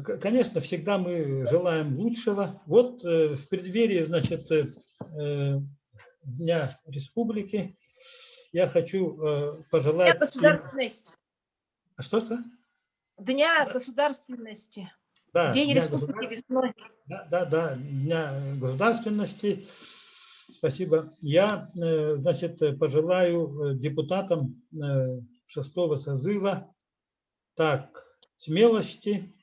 Конечно, всегда мы желаем лучшего. Вот в преддверии, значит, Дня Республики я хочу пожелать... Дня государственности. Что? Дня государственности. Да, День Дня Республики весной. Да, Дня государственности. Спасибо. Я, значит, пожелаю депутатам 6-го созыва так смелости,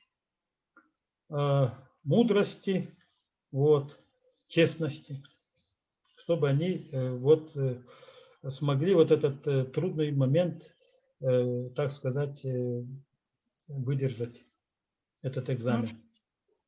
мудрости, вот, честности, чтобы они вот смогли вот этот трудный момент, так сказать, выдержать этот экзамен.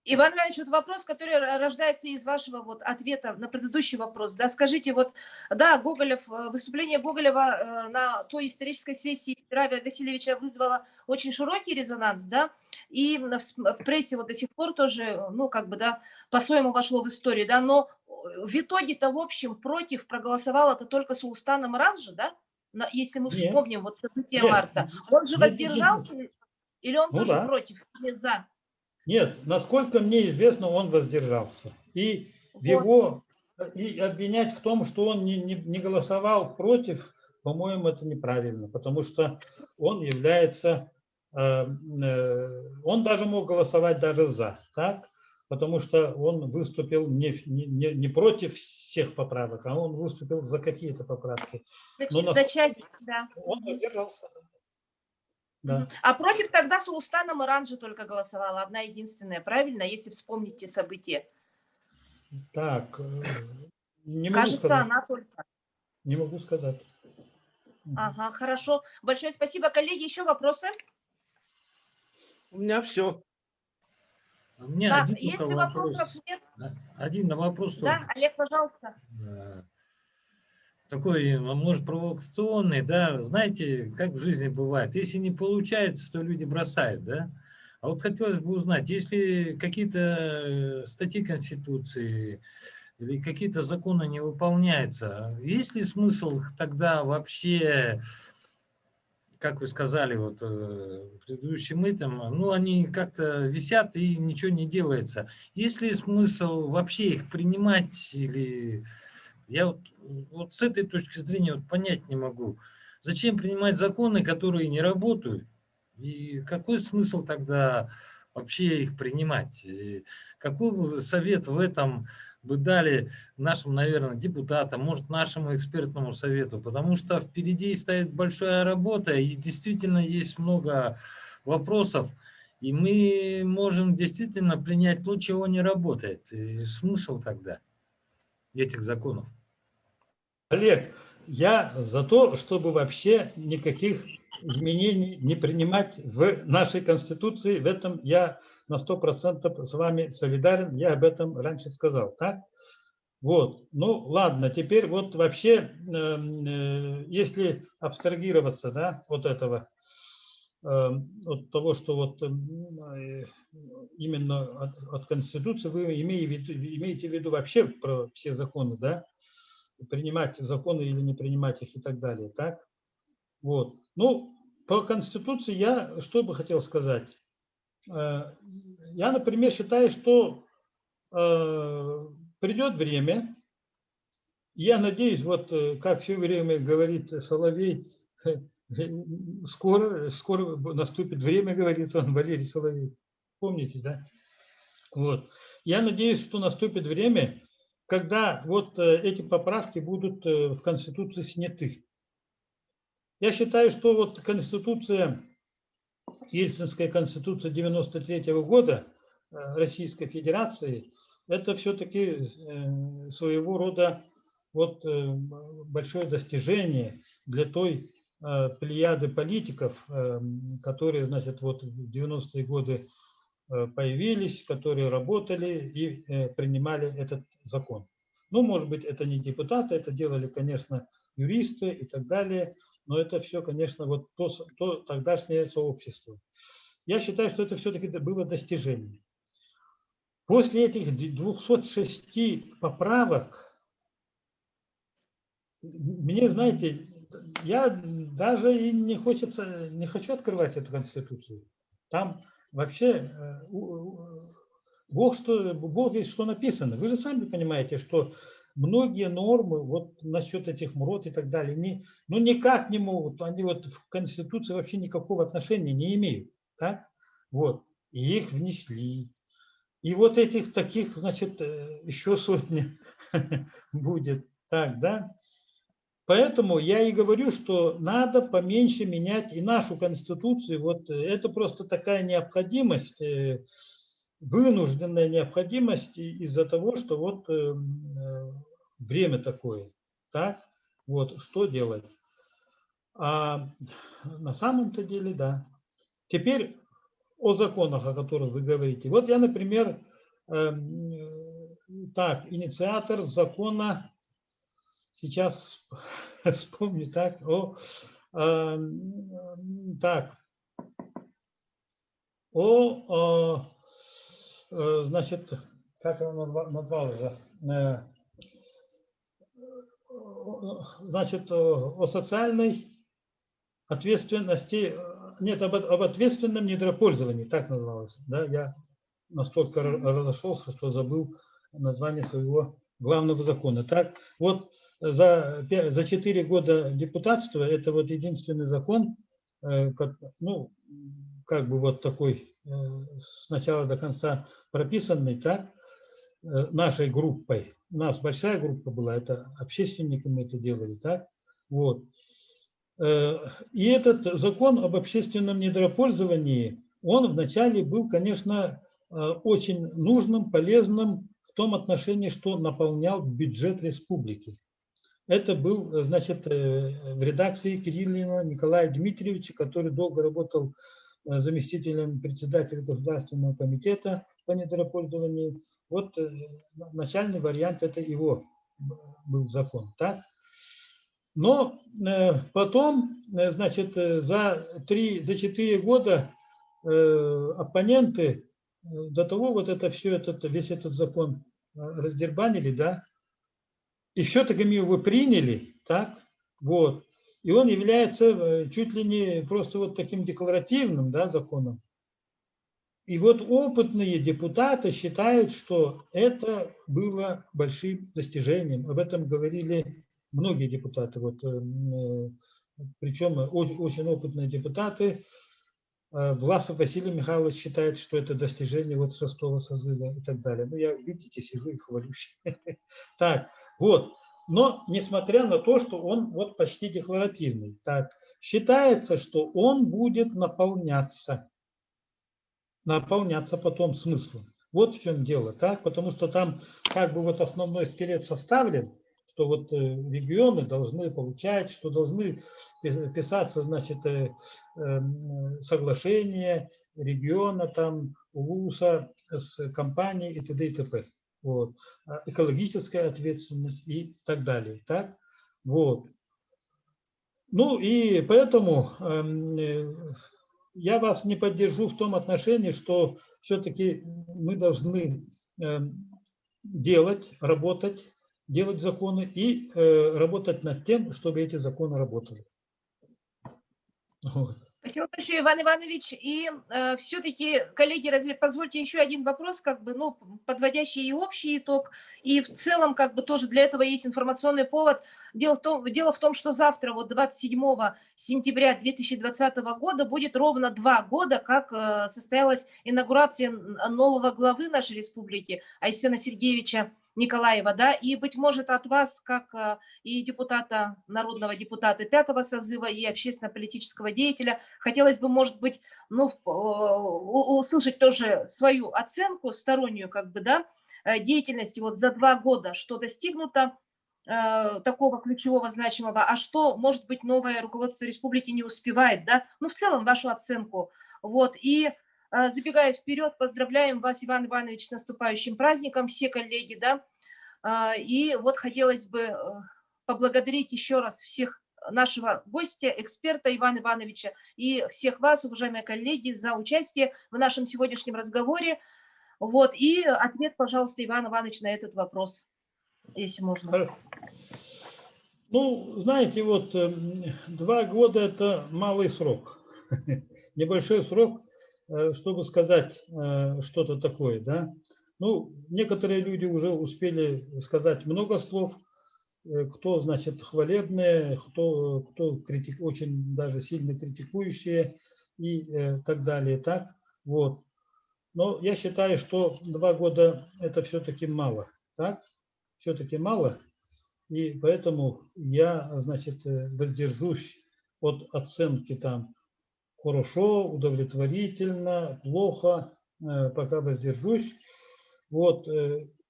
Иван Иванович, вот вопрос, который рождается из вашего вот ответа на предыдущий вопрос. Да, скажите, вот, да, выступление Гоголева на той исторической сессии Петра Васильевича вызвало очень широкий резонанс, да, и в прессе вот до сих пор тоже, ну, как бы, да, по-своему вошло в историю, да, но в итоге-то, в общем, против проголосовал это только Сулстан Амаранжи, да, если мы Нет, вспомним вот события нет, марта. Он же нет, нет, нет. воздержался, или он Ну тоже да. против, или за? Нет, насколько мне известно, он воздержался. И Вот. и обвинять в том, что он не голосовал против, по-моему, это неправильно, потому что он является, он даже мог голосовать даже за, так? Потому что он выступил не против всех поправок, а он выступил за какие-то поправки. Но За часть, да. он воздержался. Да. А против тогда Сулстана Амаранжи только голосовала, одна единственная, правильно, если вспомнить те события? Так, не могу Кажется, сказать. она только. Не могу сказать. Ага, хорошо. Большое спасибо. Коллеги, еще вопросы? У меня все. У меня Да, один только если вопрос. вопросов нет, Один вопрос да, только. Олег, пожалуйста. Такой, может, провокационный, да, знаете, как в жизни бывает. Если не получается, то люди бросают, да. А вот хотелось бы узнать, если какие-то статьи Конституции или какие-то законы не выполняются, есть ли смысл тогда вообще, как вы сказали, вот предыдущим этим, ну, они как-то висят и ничего не делается. Есть ли смысл вообще их принимать или... Я вот с этой точки зрения вот понять не могу. Зачем принимать законы, которые не работают? И какой смысл тогда вообще их принимать? И какой бы совет в этом бы дали нашим, наверное, депутатам, может, нашему экспертному совету? Потому что впереди стоит большая работа, и действительно есть много вопросов, и мы можем действительно принять то, чего не работает. И смысл тогда этих законов? Олег, я за то, чтобы вообще никаких изменений не принимать в нашей Конституции. В этом я на 100% с вами солидарен. Я об этом раньше сказал. Так? Вот. Ну, ладно, теперь вот вообще, если абстрагироваться, да, вот этого, от того, что вот именно от Конституции вы имеете в виду вообще про все законы, да? Принимать законы или не принимать их и так далее, так? Вот. Ну, по Конституции я что бы хотел сказать? Я, например, считаю, что придет время, я надеюсь, вот как все время говорит Соловей, скоро наступит время, говорит он, Валерий Соловей. Помните, да? Вот. Я надеюсь, что наступит время, когда вот эти поправки будут в Конституции сняты. Я считаю, что вот Конституция, Ельцинская Конституция 93 года Российской Федерации, это все-таки своего рода вот большое достижение для той плеяды политиков, которые, значит, вот в 90-е годы появились, которые работали и принимали этот закон. Ну, может быть, это не депутаты, это делали, конечно, юристы и так далее, но это все, конечно, вот то тогдашнее сообщество. Я считаю, что это все-таки было достижение. После этих 206 поправок, мне, знаете, я даже и не хочу открывать эту Конституцию. Там вообще Бог весь что написано. Вы же сами понимаете, что многие нормы вот насчет этих МРОТ и так далее, ну никак не могут, они вот в Конституции вообще никакого отношения не имеют. Так? Вот. И их внесли. И вот этих таких, значит, еще сотни будет. Так, да? Поэтому я и говорю, что надо поменьше менять и нашу Конституцию. Вот это просто такая необходимость, вынужденная необходимость из-за того, что вот время такое. Так? Вот, что делать? А на самом-то деле, да. Теперь о законах, о которых вы говорите. Вот я, например, инициатор закона, сейчас вспомню, значит, как он назвал же, значит, о социальной ответственности, нет, об ответственном недропользовании, так называлось, да, я настолько разошелся, что забыл название своего главного закона. Так, вот за 4 года депутатства это вот единственный закон, ну, как бы вот такой с начала до конца прописанный, так, нашей группой. У нас большая группа была, это общественники мы это делали, так, вот. И этот закон об общественном недропользовании, он вначале был, конечно, очень нужным, полезным в том отношении, что наполнял бюджет республики. Это был, значит, в редакции Кириллина Николая Дмитриевича, который долго работал заместителем председателя Государственного комитета по недропользованию. Вот начальный вариант, это его был закон, так? Но потом, значит, за 4 года оппоненты до того вот это все, весь этот закон раздербанили, да, и все-таки мы его приняли, так, вот, и он является чуть ли не просто вот таким декларативным, да, законом. И вот опытные депутаты считают, что это было большим достижением. Об этом говорили многие депутаты, вот, причем очень опытные депутаты. Власов Василий Михайлович считает, что это достижение вот 6-го созыва и так далее. Ну, я, видите, сижу и хвалюсь. Так, вот. Но, несмотря на то, что он вот почти декларативный, так, считается, что он будет наполняться потом смыслом. Вот в чем дело, так? Потому что там как бы вот основной скелет составлен, что вот регионы должны получать, что должны писаться, значит, соглашения региона, там, УЛУСа с компанией и т.д. и т.п. Вот. Экологическая ответственность и так далее, так? Вот. Ну и поэтому я вас не поддержу в том отношении, что все-таки мы должны работать, делать законы и работать над тем, чтобы эти законы работали. Вот. Спасибо большое, Иван Иванович. И все-таки, коллеги, позвольте еще один вопрос, как бы, ну, подводящий и общий итог, и в целом, как бы, тоже для этого есть информационный повод. Дело в том, что завтра, вот 27 сентября 2020 года, будет ровно 2 года, как состоялась инаугурация нового главы нашей республики, Айсена Сергеевича Николаева, да, и, быть может, от вас, как и депутата, народного депутата 5-го созыва, и общественно-политического деятеля, хотелось бы, может быть, ну, услышать тоже свою оценку стороннюю, как бы, да, деятельности вот за 2 года, что достигнуто такого ключевого, значимого, а что, может быть, новое руководство республики не успевает, да, ну, в целом, вашу оценку, вот, и забегая вперед, поздравляем вас, Иван Иванович, с наступающим праздником, все коллеги, да, и вот хотелось бы поблагодарить еще раз всех нашего гостя, эксперта Ивана Ивановича и всех вас, уважаемые коллеги, за участие в нашем сегодняшнем разговоре. Вот, и ответ, пожалуйста, Иван Иванович, на этот вопрос, если можно. Ну, знаете, вот 2 года – это малый срок, небольшой срок, чтобы сказать что-то такое, да. Ну, некоторые люди уже успели сказать много слов, кто, значит, хвалебные, кто очень даже сильно критикующие и так далее, так, вот. Но я считаю, что 2 года это все-таки мало. Так? Все-таки мало. И поэтому я, значит, воздержусь от оценки там хорошо, удовлетворительно, плохо, пока воздержусь. Вот.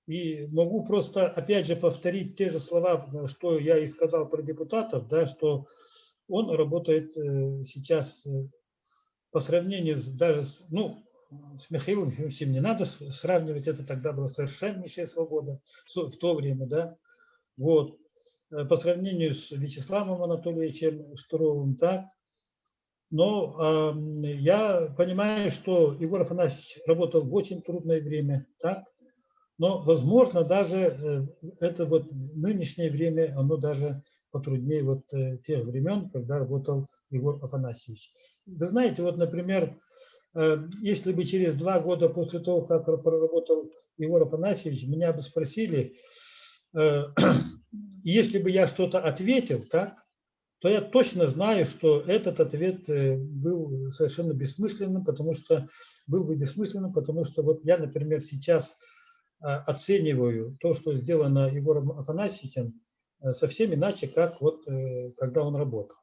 И могу просто, опять же, повторить те же слова, что я и сказал про депутатов, да, что он работает сейчас по сравнению даже с, ну, с Михаилом Юрьевичем не надо сравнивать, это тогда была совершеннейшая свобода в то время, да. Вот. По сравнению с Вячеславом Анатольевичем Штуровым, так. Но я понимаю, что Егор Афанасьевич работал в очень трудное время, так. Но, возможно, даже это вот нынешнее время, оно даже потруднее вот тех времен, когда работал Егор Афанасьевич. Вы знаете, вот, например, если бы через 2 года после того, как проработал Егор Афанасьевич, меня бы спросили, если бы я что-то ответил, так, то я точно знаю, что этот ответ был совершенно бессмысленным, потому что вот я, например, сейчас оцениваю то, что сделано Егором Афанасьевичем, совсем иначе, как вот когда он работал.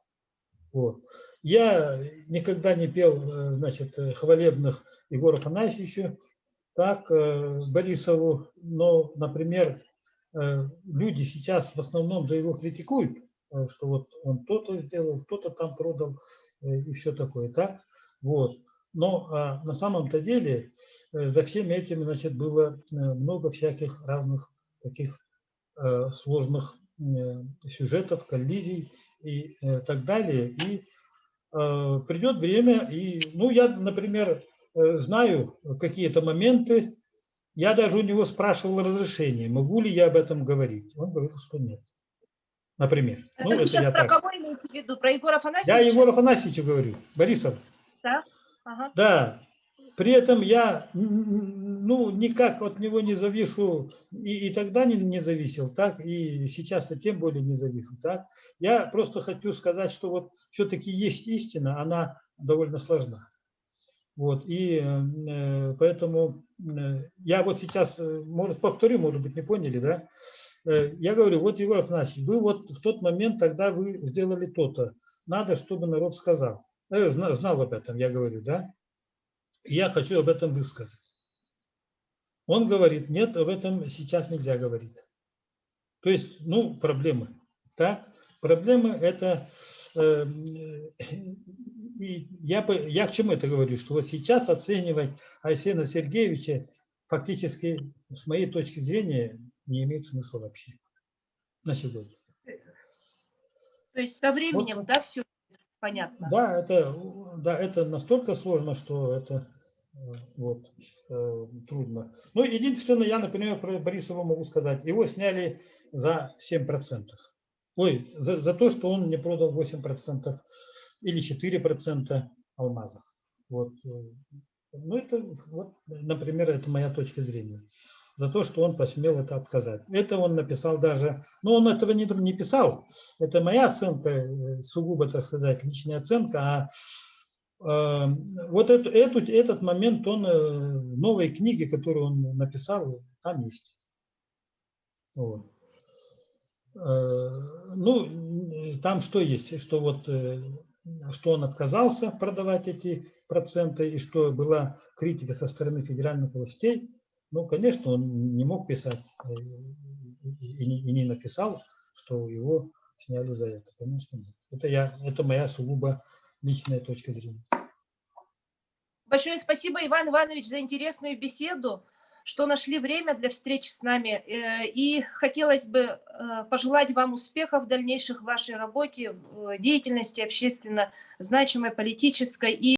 Вот. Я никогда не пел, значит, хвалебных Егору Афанасьевичу, так, Борисову, но, например, люди сейчас в основном же его критикуют, что вот он то-то сделал, кто-то там продал и все такое, так? Вот. Но на самом-то деле за всеми этими, значит, было много всяких разных таких сложных сюжетов, коллизий и так далее. И придет время, и, ну, я, например, знаю какие-то моменты, я даже у него спрашивал разрешение, могу ли я об этом говорить. Он говорил, что нет. Например. Это Ну, вы это сейчас я про так. кого имеете в виду? Про Егора Я Афанасьевича? Егор Афанасьевича говорю, Борисов. Да. Ага. Да. При этом я, ну, никак от него не завишу, и тогда не зависел, так, и сейчас-то тем более не завишу, так. Я просто хочу сказать, что вот все-таки есть истина, она довольно сложна. Вот, и поэтому я вот сейчас, может, повторю, может быть, не поняли, да? Я говорю, вот, Егор Афанасьевич, вы вот в тот момент, тогда вы сделали то-то. Надо, чтобы народ сказал. Знал об этом, я говорю, да? И я хочу об этом высказать. Он говорит, нет, об этом сейчас нельзя говорить. То есть, ну, проблемы. Так? Проблемы это... И я к чему это говорю? Что вот сейчас оценивать Арсена Сергеевича фактически, с моей точки зрения, не имеет смысла вообще на сегодня. То есть со временем, Вот, да, все понятно? Да, это настолько сложно, что это вот, трудно. Ну, единственное, я, например, про Борисова могу сказать. Его сняли за 7%. Ой, за то, что он не продал 8% или 4% алмазов. Вот. Ну, это, вот, например, это моя точка зрения. За то, что он посмел это отказать. Это он написал даже, но он этого не писал. Это моя оценка, сугубо, так сказать, личная оценка. Вот этот момент он в новой книге, которую он написал, там есть. Вот. Ну, там что есть? Что вот что он отказался продавать эти проценты и что была критика со стороны федеральных властей. Ну, конечно, он не мог писать и не написал, что его сняли за это. Конечно, нет. Это моя сугубо личная точка зрения. Большое спасибо, Иван Иванович, за интересную беседу, что нашли время для встречи с нами. И хотелось бы пожелать вам успехов в дальнейших в вашей работе, в деятельности общественно значимой, политической.